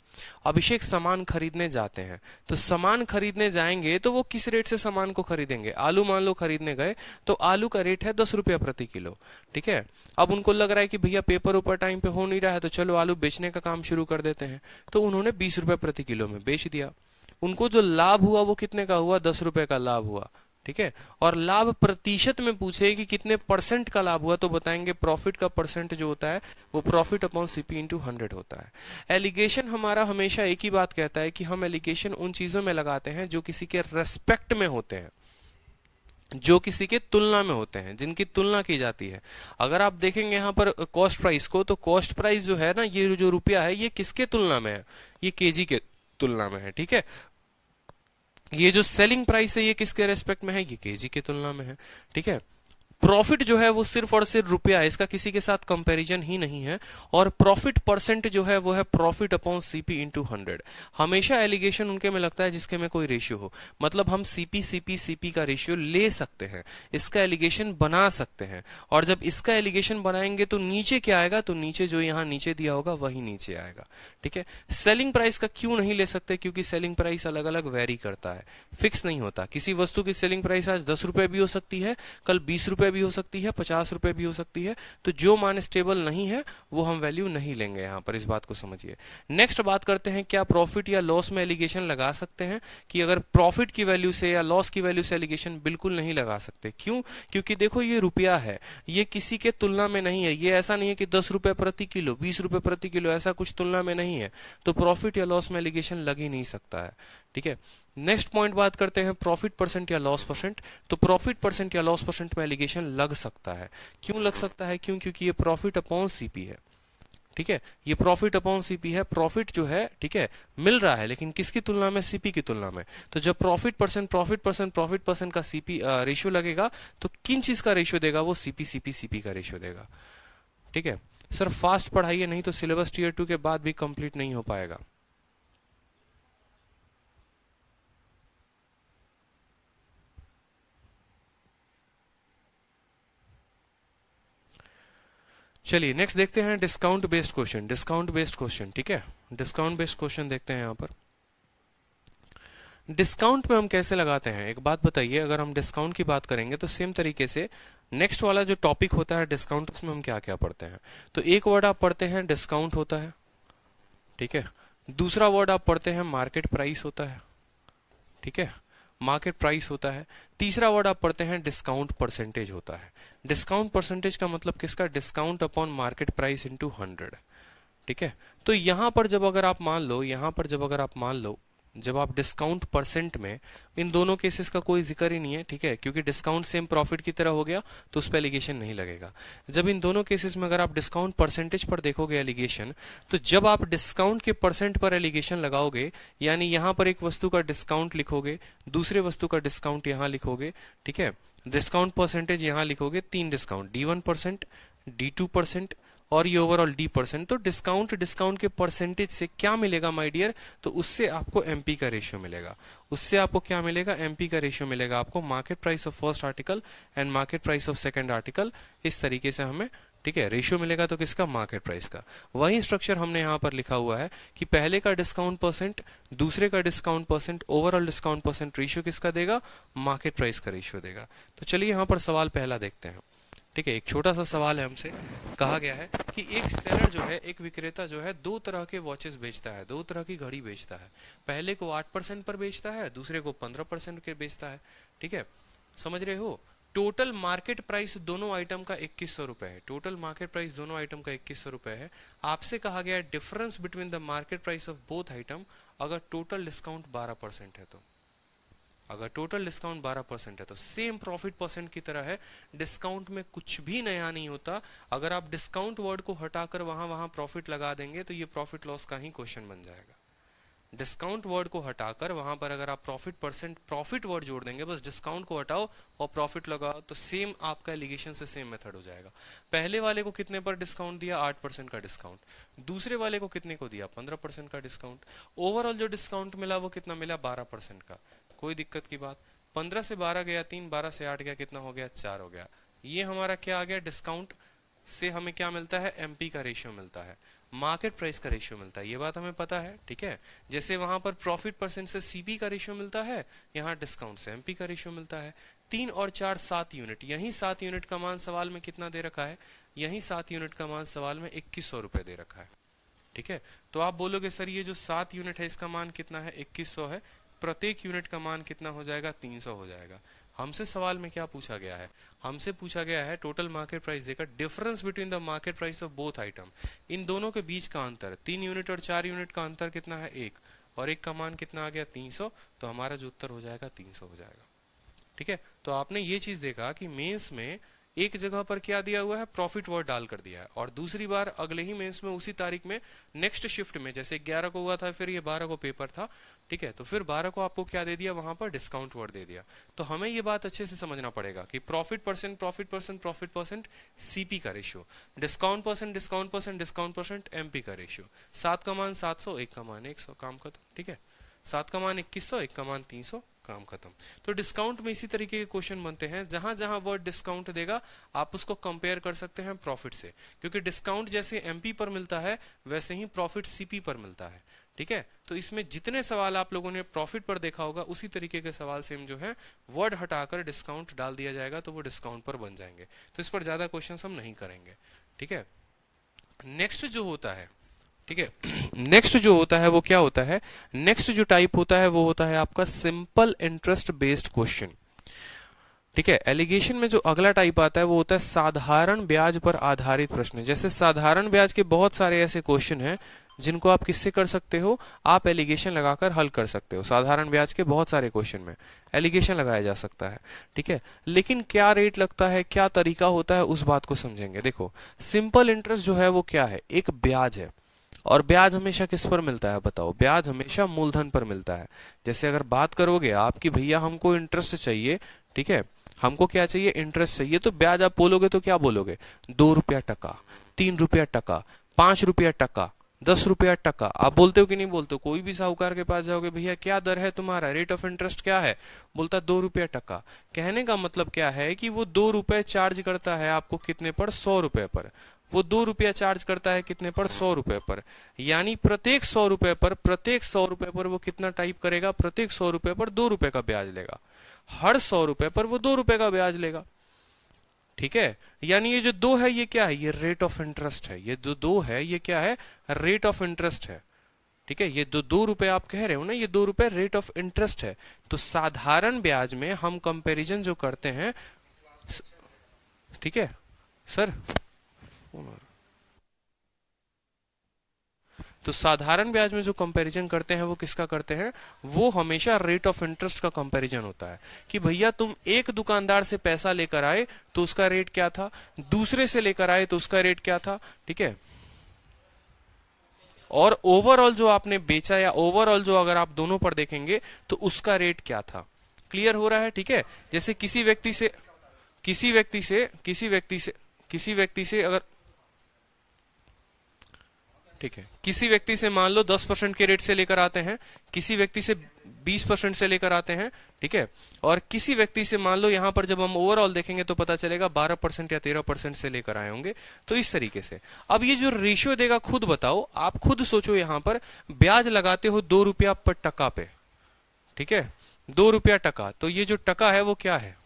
अभिषेक सामान खरीदने जाते हैं, तो सामान खरीदने जाएंगे तो वो किस रेट से सामान को खरीदेंगे? आलू मान लो खरीदने गए तो आलू का रेट है 10 रुपया प्रति किलो, ठीक है। अब उनको लग रहा है कि भैया पेपर ऊपर टाइम पे हो नहीं रहा है, तो चलो आलू बेचने का काम शुरू कर देते हैं, तो उन्होंने 20 रुपए प्रति किलो में बेच दिया। उनको जो लाभ हुआ वो कितने का हुआ? 10 रुपए का लाभ हुआ, ठीक है। और लाभ प्रतिशत में पूछे कि कितने परसेंट का लाभ हुआ, तो बताएंगे प्रॉफिट का परसेंट जो होता है वो प्रॉफिट अपॉन सीपी इंटू 100 होता है। एलिगेशन हमारा हमेशा एक ही बात कहता है कि हम एलिगेशन उन चीजों में लगाते हैं जो किसी के रेस्पेक्ट में होते हैं, जो किसी के तुलना में होते हैं, जिनकी तुलना की जाती है। अगर आप देखेंगे यहाँ पर कॉस्ट प्राइस को, तो कॉस्ट प्राइस जो है ना, ये जो रुपया है, ये किसके तुलना में है? ये केजी के तुलना में है, ठीक है। ये जो सेलिंग प्राइस है ये किसके रेस्पेक्ट में है? ये केजी के तुलना में है, ठीक है। प्रॉफिट जो है वो सिर्फ और सिर्फ रुपया है, इसका किसी के साथ कंपैरिजन ही नहीं है। और प्रॉफिट परसेंट जो है वो है प्रॉफिट अपॉन सीपी इंटू 100। हमेशा एलिगेशन उनके में लगता है जिसके में कोई रेशियो हो, मतलब हम सीपी सीपी सीपी का रेशियो ले सकते हैं, इसका एलिगेशन बना सकते हैं। और जब इसका एलिगेशन बनाएंगे तो नीचे क्या आएगा? तो नीचे जो यहाँ नीचे दिया होगा वही नीचे आएगा, ठीक है। सेलिंग प्राइस का क्यों नहीं ले सकते? क्योंकि सेलिंग प्राइस अलग अलग वेरी करता है, फिक्स नहीं होता। किसी वस्तु की सेलिंग प्राइस आज 10 रुपए भी हो सकती है, कल 20 रुपए भी हो सकती है, 50 रुपए भी हो सकती है। तो जो मान स्टेबल नहीं है वो हम वैल्यू नहीं लेंगे यहाँ पर, इस बात को समझिए। नेक्स्ट बात करते हैं, क्या प्रॉफिट या लॉस में एलिगेशन लगा सकते हैं? कि अगर प्रॉफिट की वैल्यू से या लॉस की वैल्यू से एलिगेशन बिल्कुल नहीं लगा सकते। क्यों? क्योंकि देखो ये रुपया है, ये किसी के तुलना में नहीं है। ये ऐसा नहीं है कि 10 रुपए प्रति किलो, 20 रुपए प्रति किलो, ऐसा कुछ तुलना में नहीं है, तो प्रॉफिट या लॉस में एलिगेशन लग ही नहीं सकता है, ठीक है। नेक्स्ट पॉइंट बात करते हैं प्रॉफिट परसेंट या लॉस परसेंट। तो प्रॉफिट परसेंट या लॉस परसेंट में एलिगेशन लग सकता है। क्यों लग सकता है? क्यों? क्योंकि ये प्रॉफिट अपॉन सीपी है, ठीक है। ये प्रॉफिट अपॉन सीपी है, प्रॉफिट जो है, ठीक है, मिल रहा है, लेकिन किसकी तुलना में? सीपी की तुलना में। तो जब प्रॉफिट परसेंट का सीपी रेशियो लगेगा, तो किन चीज का रेशियो देगा? वो सीपी सीपी सीपी का रेशियो देगा, ठीक है। सर फास्ट पढ़ाइए, नहीं तो सिलेबस टीयर 2 के बाद भी कंप्लीट नहीं हो पाएगा। चलिए नेक्स्ट देखते हैं discount based question. Discount based question, ठीक है, डिस्काउंट बेस्ड क्वेश्चन देखते हैं यहाँ पर। डिस्काउंट में हम कैसे लगाते हैं? एक बात बताइए, अगर हम डिस्काउंट की बात करेंगे तो सेम तरीके से नेक्स्ट वाला जो टॉपिक होता है डिस्काउंट, उसमें हम क्या क्या पढ़ते हैं? तो एक वर्ड आप पढ़ते हैं डिस्काउंट होता है, ठीक है। दूसरा वर्ड आप पढ़ते हैं मार्केट प्राइस होता है, ठीक है, मार्केट प्राइस होता है। तीसरा वर्ड आप पढ़ते हैं डिस्काउंट परसेंटेज होता है। डिस्काउंट परसेंटेज का मतलब किसका? Discount upon market price into 100, ठीक है। तो यहां पर जब अगर आप मान लो, यहां पर जब अगर आप मान लो, जब आप डिस्काउंट परसेंट में, इन दोनों केसेस का कोई जिक्र ही नहीं है, ठीक है, क्योंकि डिस्काउंट सेम प्रॉफिट की तरह हो गया, तो उस पर एलिगेशन नहीं लगेगा। जब इन दोनों केसेस में अगर आप डिस्काउंट परसेंटेज पर देखोगे एलिगेशन, तो जब आप डिस्काउंट के परसेंट पर एलिगेशन लगाओगे, यानी यहां पर एक वस्तु का डिस्काउंट लिखोगे, दूसरे वस्तु का डिस्काउंट यहां लिखोगे, ठीक है, डिस्काउंट परसेंटेज यहां लिखोगे, 3 डिस्काउंट, D1%, D2% और ये ओवरऑल D%। तो डिस्काउंट के परसेंटेज से क्या मिलेगा माय डियर? तो उससे आपको एमपी का रेशियो मिलेगा। उससे आपको क्या मिलेगा? एमपी का रेशियो मिलेगा आपको, market price of first article and market price of second article. इस तरीके से हमें, ठीक है, रेशियो मिलेगा। तो किसका? मार्केट प्राइस का। वही स्ट्रक्चर हमने यहाँ पर लिखा हुआ है कि पहले का डिस्काउंट परसेंट, दूसरे का discount percent, overall discount percent ratio किसका देगा? मार्केट प्राइस का रेशियो देगा। तो चलिए यहाँ पर सवाल पहला देखते हैं, ठीक है। एक छोटा सा सवाल है, हमसे कहा गया है कि एक सेलर जो है, एक विक्रेता जो है, 2 तरह के वॉचेस बेचता है, 2 तरह की घड़ी बेचता है। पहले को 8% पर बेचता है, दूसरे को 15% के बेचता है, ठीक है, समझ रहे हो। टोटल मार्केट प्राइस दोनों आइटम का 2100 रुपए है। टोटल मार्केट प्राइस दोनों आइटम का 2100 रुपए है। आपसे कहा गया है difference between the market price of both item अगर टोटल डिस्काउंट 12% है तो। अगर टोटल डिस्काउंट 12% है तो सेम प्रॉफिट परसेंट की तरह है, डिस्काउंट में कुछ भी नया नहीं होता। अगर आप डिस्काउंट वर्ड को हटाकर वहां वहां प्रॉफिट लगा देंगे तो ये प्रॉफिट लॉस का ही क्वेश्चन बन जाएगा। डिस्काउंट वर्ड को हटाकर वहां पर अगर आप प्रॉफिट वर्ड जोड़ देंगे, बस डिस्काउंट को हटाओ और प्रॉफिट लगाओ, तो सेम आपका एलिगेशन से सेम मेथड हो जाएगा। पहले वाले को कितने पर डिस्काउंट दिया? 8% का डिस्काउंट। दूसरे वाले को कितने को दिया? 15% का डिस्काउंट। ओवरऑल जो डिस्काउंट मिला वो कितना मिला? 12% का। कोई दिक्कत की बात? 15 से 12 गया 3, 12 से 8 गया, कितना हो गया 4 हो गया। ये हमारा क्या आ गया, डिस्काउंट से हमें क्या मिलता है, एमपी का रेशियो मिलता है, मार्केट प्राइस का रेशियो मिलता है, ये बात हमें पता है, ठीक है। जैसे वहां पर प्रॉफिट परसेंट से सीपी का रेशियो मिलता है, यहाँ डिस्काउंट से एमपी का रेशियो मिलता है। 3 और 4 7 यूनिट, यही 7 यूनिट का मान सवाल में कितना दे रखा है, यही 7 यूनिट का मान सवाल में 2100 रुपए दे रखा है, ठीक है। तो आप बोलोगे सर ये जो 7 यूनिट है इसका मान कितना है, 2100 है, प्रत्येक यूनिट का मान कितना हो जाएगा, 300 हो जाएगा। हमसे सवाल में क्या पूछा गया है, हमसे पूछा गया है टोटल मार्केट प्राइस देकर difference between the market price of both item, इन दोनों के बीच का अंतर, 3 यूनिट और 4 यूनिट का अंतर कितना है 1, और एक का मान कितना आ गया 300, तो हमारा जो उत्तर हो जाएगा 300 हो जाएगा, ठीक है। तो आपने ये चीज देखा कि मेंस में एक जगह पर क्या दिया हुआ है, प्रॉफिट वर्ड डाल कर दिया है, और दूसरी बार अगले ही मेंस में उसी तारीख में नेक्स्ट शिफ्ट में, जैसे 11 को हुआ था, फिर ये 12 को पेपर था, ठीक है, तो फिर 12 को आपको क्या दे दिया, वहां पर डिस्काउंट वर्ड दे दिया। तो हमें ये बात अच्छे से समझना पड़ेगा कि profit percent, profit percent, profit percent, CP का ratio, discount percent, discount percent, discount percent, MP का रेशियो, 7 का मान 700, 1 का मान 100, काम खत्म, ठीक है। 7 का मान 2100, 1 का मान 300, काम खत्म। तो डिस्काउंट में इसी तरीके के क्वेश्चन बनते हैं, जहां जहां वर्ड डिस्काउंट देगा आप उसको कंपेयर कर सकते हैं प्रॉफिट से, क्योंकि डिस्काउंट जैसे एमपी पर मिलता है वैसे ही प्रॉफिट सीपी पर मिलता है, ठीक है। तो इसमें जितने सवाल आप लोगों ने प्रॉफिट पर देखा होगा उसी तरीके के सवाल सेम जो है वर्ड हटाकर डिस्काउंट डाल दिया जाएगा तो वो डिस्काउंट पर बन जाएंगे। तो इस पर ज्यादा क्वेश्चन हम नहीं करेंगे, ठीक है। नेक्स्ट जो होता है, ठीक है, नेक्स्ट जो होता है वो क्या होता है, नेक्स्ट जो टाइप होता है वो होता है आपका सिंपल इंटरेस्ट बेस्ड क्वेश्चन, ठीक है। एलिगेशन में जो अगला टाइप आता है वो होता है साधारण ब्याज पर आधारित प्रश्न। जैसे साधारण ब्याज के बहुत सारे ऐसे क्वेश्चन हैं जिनको आप किससे कर सकते हो, आप एलिगेशन लगाकर हल कर सकते हो। साधारण ब्याज के बहुत सारे क्वेश्चन में एलिगेशन लगाया जा सकता है, ठीक है। लेकिन क्या रेट लगता है, क्या तरीका होता है, उस बात को समझेंगे। देखो सिंपल इंटरेस्ट जो है वो क्या है, एक ब्याज है, और ब्याज हमेशा किस पर मिलता है बताओ, ब्याज हमेशा मूलधन पर मिलता है। जैसे अगर बात करोगे आप कि भैया हमको इंटरेस्ट चाहिए, ठीक है, हमको क्या चाहिए, इंटरेस्ट चाहिए, तो ब्याज आप बोलोगे तो क्या बोलोगे, 2 रुपया टका, 3 रुपया टका, 5 रुपया टका, 10 रुपया टका, आप बोलते हो कि नहीं बोलते हो। कोई भी साहूकार के पास जाओगे, भैया क्या दर है तुम्हारा, रेट ऑफ इंटरेस्ट क्या है, बोलता 2 रुपया टका। कहने का मतलब क्या है कि वो 2 रुपए चार्ज करता है आपको कितने पर, 100 रुपए पर, वो 2 रुपया चार्ज करता है कितने पर, 100 रुपए पर, यानी प्रत्येक 100 रुपए पर, प्रत्येक 100 रुपए पर वो कितना टाइप करेगा, प्रत्येक 100 रुपए पर 2 रुपए का ब्याज लेगा, हर 100 रुपए पर वो 2 रुपए का ब्याज लेगा, ठीक है। यानी ये जो 2 है ये क्या है, ये रेट ऑफ इंटरेस्ट है, ये जो 2 है ये क्या है, रेट ऑफ इंटरेस्ट है, ठीक है। ये 2 रुपए आप कह रहे हो ना, ये 2 रुपए रेट ऑफ इंटरेस्ट है। तो साधारण ब्याज में हम कंपैरिजन जो करते हैं, ठीक है सर, तो साधारण ब्याज में जो कंपैरिजन करते हैं वो किसका करते हैं, वो हमेशा रेट ऑफ इंटरेस्ट का कंपैरिजन होता है कि भैया तुम एक दुकानदार से पैसा लेकर आए तो उसका रेट क्या था, दूसरे से लेकर आए तो उसका रेट क्या था, ठीक है, और ओवरऑल जो आपने बेचा या ओवरऑल जो अगर आप दोनों पर देखेंगे तो उसका रेट क्या था। क्लियर हो रहा है, ठीक है। जैसे किसी व्यक्ति से अगर, ठीक है, किसी व्यक्ति से मान लो 10% के रेट से लेकर आते हैं, किसी व्यक्ति से 20% से लेकर आते हैं, ठीक है, और किसी व्यक्ति से मान लो यहां पर जब हम ओवरऑल देखेंगे तो पता चलेगा 12% या 13% से लेकर आए होंगे। तो इस तरीके से अब ये जो रेशियो देगा खुद बताओ, आप खुद सोचो, यहां पर ब्याज लगाते हो 2 रुपया पर टका पे, ठीक है, 2 रुपया टका, तो ये जो टका है वो क्या है,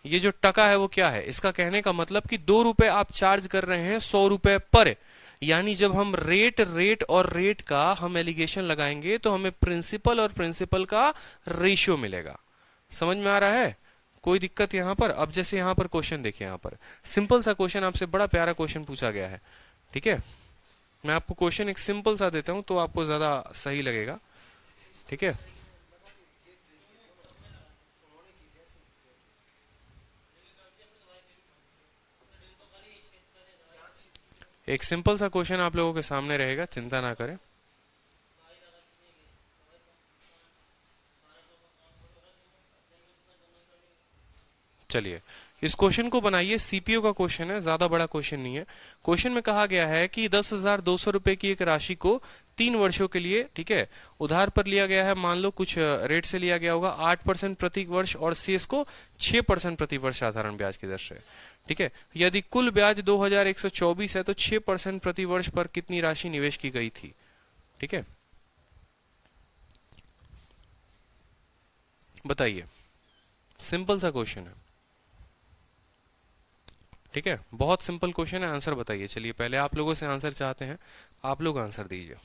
ये जो टका है वो क्या है, इसका कहने का मतलब कि 2 रुपए आप चार्ज कर रहे हैं 100 रुपए पर, यानी जब हम रेट और रेट का हम एलिगेशन लगाएंगे तो हमें प्रिंसिपल और प्रिंसिपल का रेशियो मिलेगा। समझ में आ रहा है, कोई दिक्कत यहां पर। अब जैसे यहां पर क्वेश्चन देखिए, यहां पर सिंपल सा क्वेश्चन आपसे, बड़ा प्यारा क्वेश्चन पूछा गया है, ठीक है। मैं आपको क्वेश्चन एक सिंपल सा देता हूं तो आपको ज्यादा सही लगेगा, ठीक है। एक सिंपल सा क्वेश्चन आप लोगों के सामने रहेगा, चिंता ना करें। चलिए इस क्वेश्चन को बनाइए, सीपीओ का क्वेश्चन है, ज्यादा बड़ा क्वेश्चन नहीं है। क्वेश्चन में कहा गया है कि 10,200 रुपए की एक राशि को 3 वर्षों के लिए, ठीक है, उधार पर लिया गया है। मान लो कुछ रेट से लिया गया होगा 8% प्रति वर्ष और शेष को 6% प्रति वर्ष साधारण ब्याज की दर से, ठीक है। यदि कुल ब्याज 2,124 है तो 6% प्रति वर्ष पर कितनी राशि निवेश की गई थी, ठीक है, बताइए। सिंपल सा क्वेश्चन है, ठीक है, बहुत सिंपल क्वेश्चन है। आंसर बताइए। चलिए पहले आप लोगों से आंसर चाहते हैं, आप लोग आंसर दीजिए।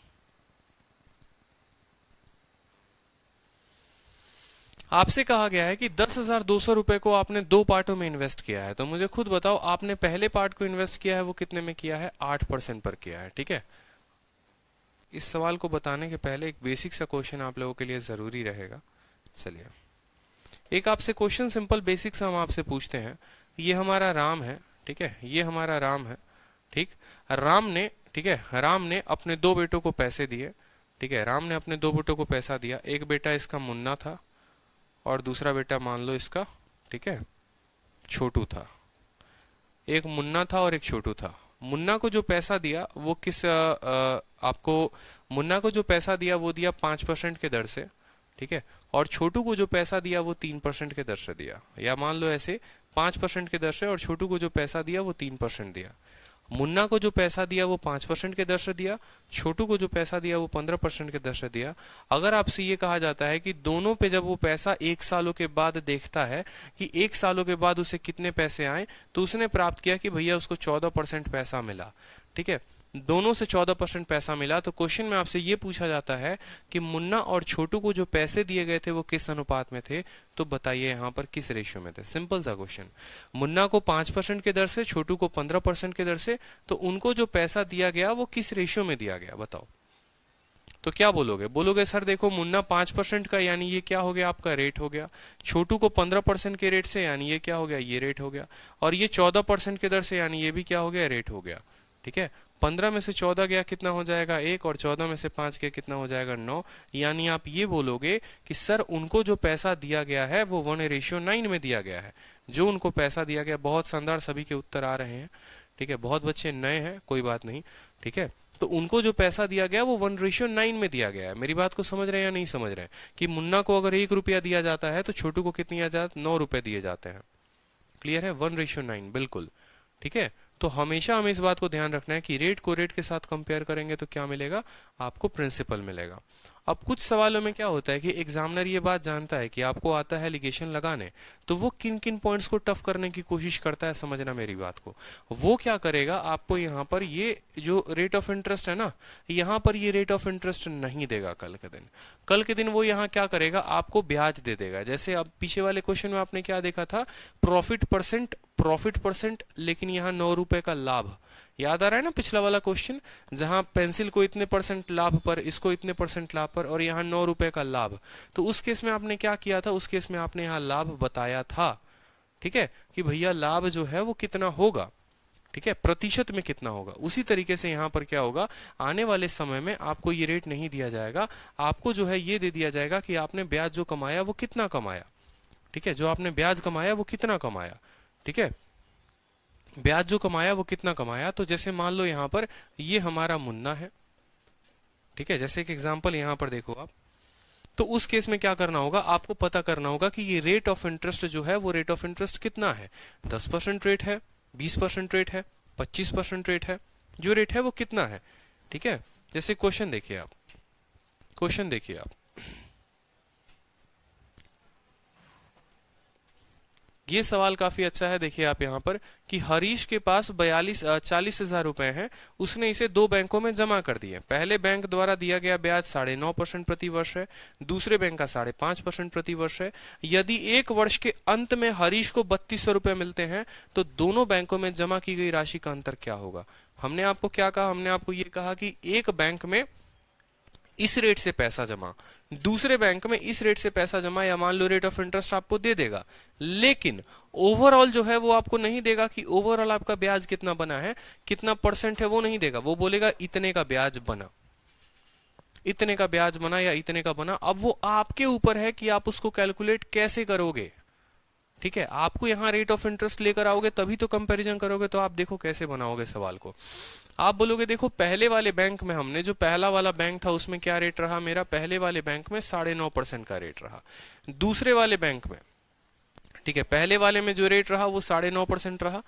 आपसे कहा गया है कि 10,200 रुपए को आपने 2 पार्टों में इन्वेस्ट किया है, तो मुझे खुद बताओ आपने पहले पार्ट को इन्वेस्ट किया है वो कितने में किया है, 8% पर किया है, ठीक है। इस सवाल को बताने के पहले एक बेसिक सा क्वेश्चन आप लोगों के लिए जरूरी रहेगा। चलिए एक आपसे क्वेश्चन सिंपल बेसिक सा हम आपसे पूछते हैं। ये हमारा राम है, ठीक है, ये हमारा राम है, ठीक। राम ने, ठीक है, राम ने अपने 2 बेटों को पैसे दिए, ठीक है, राम ने अपने 2 बेटों को पैसा दिया। एक बेटा इसका मुन्ना था और दूसरा बेटा मान लो इसका, ठीक है, छोटू था। एक मुन्ना था और एक छोटू था। मुन्ना को जो पैसा दिया वो किस आपको मुन्ना को जो पैसा दिया वो दिया 5% के दर से, ठीक है, और छोटू को जो पैसा दिया वो 3% के दर से दिया, या मान लो ऐसे 5% के दर से और छोटू को जो पैसा दिया वो 3% दिया। मुन्ना को जो पैसा दिया वो 5% के दर से दिया, छोटू को जो पैसा दिया वो 15% के दर से दिया। अगर आपसे ये कहा जाता है कि दोनों पे जब वो पैसा 1 सालों के बाद देखता है कि 1 सालों के बाद उसे कितने पैसे आए, तो उसने प्राप्त किया कि भैया उसको 14% पैसा मिला, ठीक है, दोनों से 14% पैसा मिला। तो क्वेश्चन में आपसे ये पूछा जाता है कि मुन्ना और छोटू को जो पैसे दिए गए थे वो किस अनुपात में थे, तो बताइए यहाँ पर किस रेशियो में थे। सिंपल सा क्वेश्चन। मुन्ना को 5% के दर से, छोटू को 15% के दर से, तो उनको जो पैसा दिया गया वो किस रेशियो में दिया गया, बताओ। तो क्या बोलोगे? बोलोगे सर देखो मुन्ना 5% का, यानी ये क्या हो गया आपका रेट हो गया। छोटू को 15% के रेट से, यानी ये क्या हो गया, ये रेट हो गया। और ये 14% के दर से, यानी ये भी क्या हो गया, रेट हो गया, ठीक है। 15 में से 14 गया कितना हो जाएगा 1, और 14 में से 5 गया कितना हो जाएगा 9। यानी आप ये बोलोगे कि सर उनको जो पैसा दिया गया है वो 1:9 में दिया गया है। जो उनको पैसा दिया गया, बहुत शानदार, सभी के उत्तर आ रहे हैं, ठीक है, बहुत बच्चे नए हैं, कोई बात नहीं, ठीक है। तो उनको जो पैसा दिया गया वो 1:9 में दिया गया है। मेरी बात को समझ रहे हैं या नहीं समझ रहे हैं? कि मुन्ना को अगर 1 रुपया दिया जाता है तो छोटू को कितनी आ जाती, 9 रुपए दिए जाते हैं। क्लियर है? 1:9, बिल्कुल, ठीक है। तो हमेशा हमें इस बात को ध्यान रखना है कि रेट को रेट के साथ कंपेयर करेंगे तो क्या मिलेगा, आपको प्रिंसिपल मिलेगा। अब कुछ सवालों में क्या होता है कि एग्जामिनर ये बात जानता है कि आपको आता है लिगेशन लगाने, तो वो किन किन पॉइंट्स को टफ करने की कोशिश करता है, समझना मेरी बात को। वो क्या करेगा, आपको यहाँ पर ये जो रेट ऑफ इंटरेस्ट है ना, यहाँ पर ये रेट ऑफ इंटरेस्ट नहीं देगा कल के दिन। कल के दिन वो यहाँ क्या करेगा, आपको ब्याज दे देगा। जैसे अब पीछे वाले क्वेश्चन में आपने क्या देखा था, प्रॉफिट परसेंट, लेकिन यहाँ 9 रुपए का लाभ। याद आ रहा है ना पिछला वाला क्वेश्चन, जहां पेंसिल को इतने % लाभ पर, इसको इतने % लाभ पर, और यहाँ 9 रुपए का लाभ। तो उस केस में आपने क्या किया था, उस केस में आपने यहाँ लाभ बताया था, ठीक है, कि भैया लाभ जो है वो कितना होगा, ठीक है, प्रतिशत में कितना होगा। उसी तरीके से यहाँ पर क्या होगा, आने वाले समय में आपको ये रेट नहीं दिया जाएगा, आपको जो है ये दे दिया जाएगा कि आपने ब्याज जो कमाया वो कितना कमाया, ठीक है, जो आपने ब्याज कमाया वो कितना कमाया, ठीक है, ब्याज जो कमाया वो कितना कमाया। तो जैसे मान लो यहाँ पर ये हमारा मुन्ना है, ठीक है, जैसे एक एग्जांपल यहाँ पर देखो आप, तो उस केस में क्या करना होगा, आपको पता करना होगा कि ये रेट ऑफ इंटरेस्ट जो है वो रेट ऑफ इंटरेस्ट कितना है, 10% रेट है, 20% रेट है, 25% रेट है, जो रेट है वो कितना है, ठीक है। जैसे क्वेश्चन देखिए आप, क्वेश्चन देखिए आप, ये सवाल काफी अच्छा है। देखिए आप यहाँ पर कि हरीश के पास 40,000 रुपए हैं, उसने इसे 2 बैंकों में जमा कर दिए। पहले बैंक द्वारा दिया गया ब्याज 9.5% प्रति वर्ष है, दूसरे बैंक का 5.5% प्रति वर्ष है। यदि 1 वर्ष के अंत में हरीश को 3200 रुपए मिलते हैं तो दोनों बैंकों में जमा की गई राशि का अंतर क्या होगा। हमने आपको क्या कहा, हमने आपको ये कहा कि एक बैंक में इस रेट से पैसा जमा, दूसरे बैंक में इस रेट से पैसा जमा, या मान लो रेट ऑफ इंटरेस्ट आपको दे देगा, लेकिन ओवरऑल जो है वो आपको नहीं देगा कि ओवरऑल आपका ब्याज कितना बना है, कितना % है, वो नहीं देगा। वो बोलेगा इतने का ब्याज बना, इतने का ब्याज बना या इतने का बना। अब वो आपके ऊपर है कि आप उसको कैलकुलेट कैसे करोगे, ठीक है, आपको यहाँ रेट ऑफ इंटरेस्ट लेकर आओगे तभी तो कंपैरिजन करोगे। तो आप देखो कैसे बनाओगे सवाल को। आप बोलोगे देखो पहले वाले बैंक में हमने, जो पहला वाला बैंक था उसमें क्या रेट रहा मेरा, पहले वाले बैंक में 9.5% का रेट रहा। दूसरे वाले बैंक में, ठीक है, पहले वाले में जो रेट रहा वो 9.5% रहा।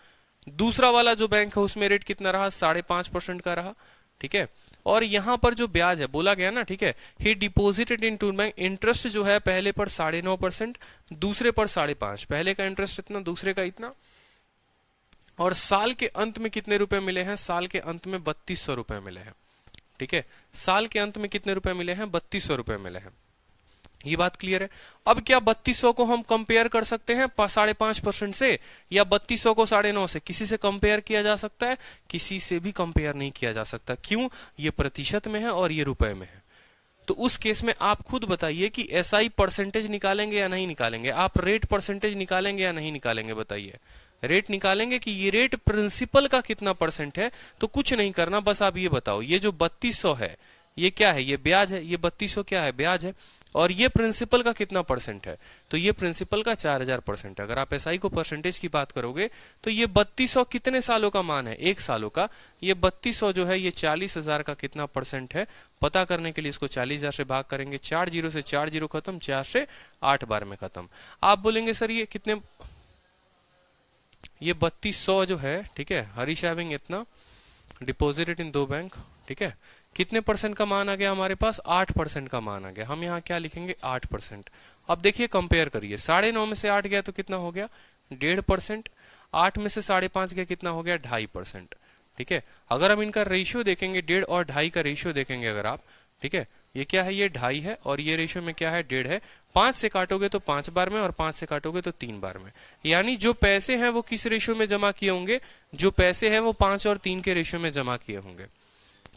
दूसरा वाला जो बैंक है उसमें रेट कितना रहा, 5.5% का रहा। ठीक है, और यहां पर जो ब्याज है बोला गया ना, ठीक है, he deposited into bank, interest जो है पहले पर 9.5%, दूसरे पर 5.5%। पहले का इंटरेस्ट इतना, दूसरे का इतना। और साल के अंत में कितने रुपए मिले हैं, साल के अंत में 3200 रुपए मिले हैं। ठीक है, साल के अंत में कितने रुपए मिले हैं, 3200 रुपए मिले हैं। ये बात क्लियर है। अब क्या 3200 को हम कंपेयर कर सकते हैं 5.5% से, या 3200 को 9.5 से? किसी से कंपेयर किया जा सकता है? किसी से भी कंपेयर नहीं किया जा सकता। क्यों? ये प्रतिशत में है और ये रुपए में है। तो उस केस में आप खुद बताइए कि एसआई परसेंटेज निकालेंगे या नहीं निकालेंगे, आप रेट परसेंटेज निकालेंगे या नहीं निकालेंगे, बताइए। रेट निकालेंगे कि ये रेट प्रिंसिपल का कितना परसेंट है। तो कुछ नहीं करना, बस आप ये बताओ ये जो 3200 है ये क्या है, ये ब्याज है। ये 3200 क्या है, ब्याज है। और ये प्रिंसिपल का कितना परसेंट है, तो ये प्रिंसिपल का 4000% है। अगर आप एसआई को परसेंटेज की बात करोगे तो ये 3200 कितने सालों का मान है, 1 सालों का। ये 3200 जो है ये 40,000 का कितना परसेंट है, पता करने के लिए इसको 40,000 से भाग करेंगे। 4 0 से 4 0 खत्म, 4 से 8 बार में खत्म। आप बोलेंगे सर ये कितने, ये 3200 जो है, ठीक है, हरीश हैविंग इतना डिपोजिटेड इन 2 बैंक, ठीक है, कितने परसेंट का मान आ गया हमारे पास, 8% का मान आ गया। हम यहाँ क्या लिखेंगे, 8%। अब देखिए कंपेयर करिए, 9.5 में से 8 गया तो कितना हो गया, 1.5%। 8 में से 5.5 गया, कितना हो गया, 2.5%। ठीक है, अगर हम इनका रेशियो देखेंगे, 1.5 और 2.5 का रेशियो देखेंगे अगर आप, ठीक है, ये क्या है, ये 2.5 है और ये रेशियो में क्या है, 1.5 है। 5 से काटोगे तो 5 बार में और 5 से काटोगे तो 3 बार में। यानी जो पैसे हैं वो किस रेशियो में जमा किए होंगे, जो पैसे हैं वो 5 और 3 के रेशियो में जमा किए होंगे।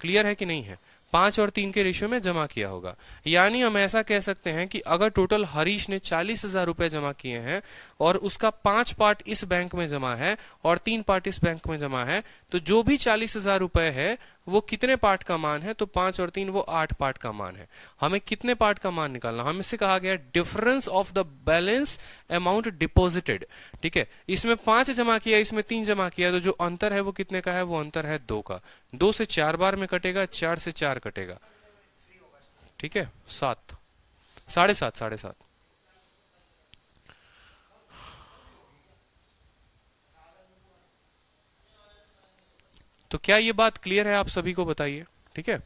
क्लियर है कि नहीं है, 5 और 3 के रेशियो में जमा किया होगा। यानी हम ऐसा कह सकते हैं कि अगर टोटल हरीश ने 40,000 रुपए जमा किए हैं और उसका 5 पार्ट इस बैंक में जमा है और 3 पार्ट इस बैंक में जमा है, तो जो भी 40,000 रुपए है वो कितने पार्ट का मान है, तो 5 और 3 वो 8 पार्ट का मान है। हमें कितने पार्ट का मान निकालना, हमें से कहा गया difference of the balance amount deposited. ठीक है, इसमें 5 जमा किया, इसमें 3 जमा किया, तो जो अंतर है वो कितने का है, वो अंतर है 2 का। 2 से 4 बार में कटेगा, 4 से 4 कटेगा, ठीक है, 7, 7.5, 7.5। तो क्या ये बात क्लियर है आप सभी को, बताइए। ठीक है,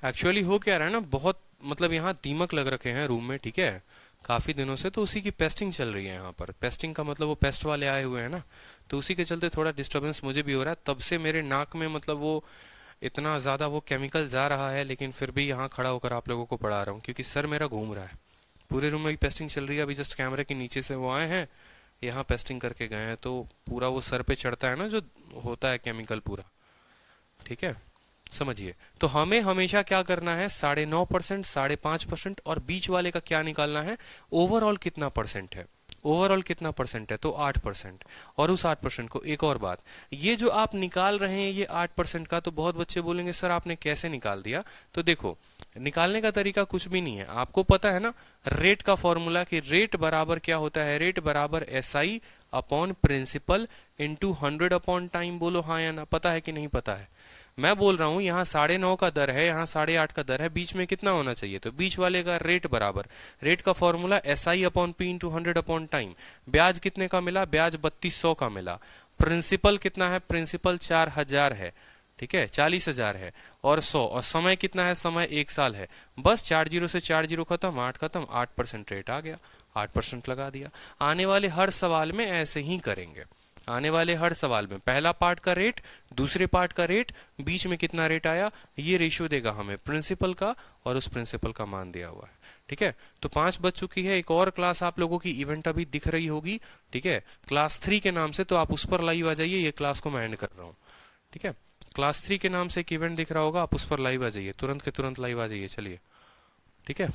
एक्चुअली हो क्या रहा है ना, बहुत मतलब यहाँ दीमक लग रखे हैं रूम में, ठीक है, काफी दिनों से। तो उसी की पेस्टिंग चल रही है यहाँ पर। पेस्टिंग का मतलब वो पेस्ट वाले आए हुए हैं ना, तो उसी के चलते थोड़ा डिस्टरबेंस मुझे भी हो रहा है। तब से मेरे नाक में मतलब वो इतना ज्यादा वो केमिकल जा रहा है, लेकिन फिर भी यहाँ खड़ा होकर आप लोगों को पढ़ा रहा हूँ क्योंकि सर मेरा घूम रहा है। पूरे रूम में भी पेस्टिंग चल रही है। अभी जस्ट कैमरे के नीचे से वो आए हैं, यहाँ पेस्टिंग करके गए हैं, तो पूरा वो सर पे चढ़ता है ना जो होता है केमिकल पूरा। ठीक है, समझिए। तो हमें हमेशा क्या करना है, 9.5%, 5.5% और बीच वाले का क्या निकालना है, ओवरऑल कितना परसेंट है, ओवरऑल कितना परसेंट है, तो 8%। और उस 8% को, एक और बात, ये जो आप निकाल रहे हैं ये 8% का, तो बहुत बच्चे बोलेंगे सर आपने कैसे निकाल दिया। तो देखो, निकालने का तरीका कुछ भी नहीं है, आपको पता है ना रेट का फॉर्मूला, कि रेट बराबर क्या होता है, रेट बराबर SI upon principal into 100 upon time. बोलो हाँ या ना, पता है कि नहीं पता है। मैं बोल रहा हूं यहाँ 9.5 का दर है, यहाँ 8.5 का दर है, बीच में कितना होना चाहिए, तो बीच वाले का रेट बराबर, रेट का formula SI upon P into 100 upon time. ब्याज कितने का मिला, ब्याज 3200 का मिला। प्रिंसिपल कितना है, प्रिंसिपल 4000 है, ठीक है, 40,000 है, और 100, और समय कितना है, समय 1 साल है। बस 4 0 से 4 0 खत्म, 8 खत्म, 8% रेट आ गया, 8% लगा दिया। आने वाले हर सवाल में ऐसे ही करेंगे। आने वाले हर सवाल में पहला पार्ट का रेट, दूसरे पार्ट का रेट, बीच में कितना रेट आया, ये रेशियो देगा हमें प्रिंसिपल का, और उस प्रिंसिपल का मान दिया हुआ है। ठीक है, तो 5 बज चुकी है। एक और क्लास आप लोगों की इवेंट अभी दिख रही होगी, ठीक है, क्लास 3 के नाम से, तो आप उस पर लाइव आ जाइए। ये क्लास को मैं एंड कर रहा हूँ, ठीक है। क्लास 3 के नाम से एक इवेंट दिख रहा होगा, आप उस पर लाइव आ जाइए, तुरंत के तुरंत लाइव आ जाइए। चलिए, ठीक है।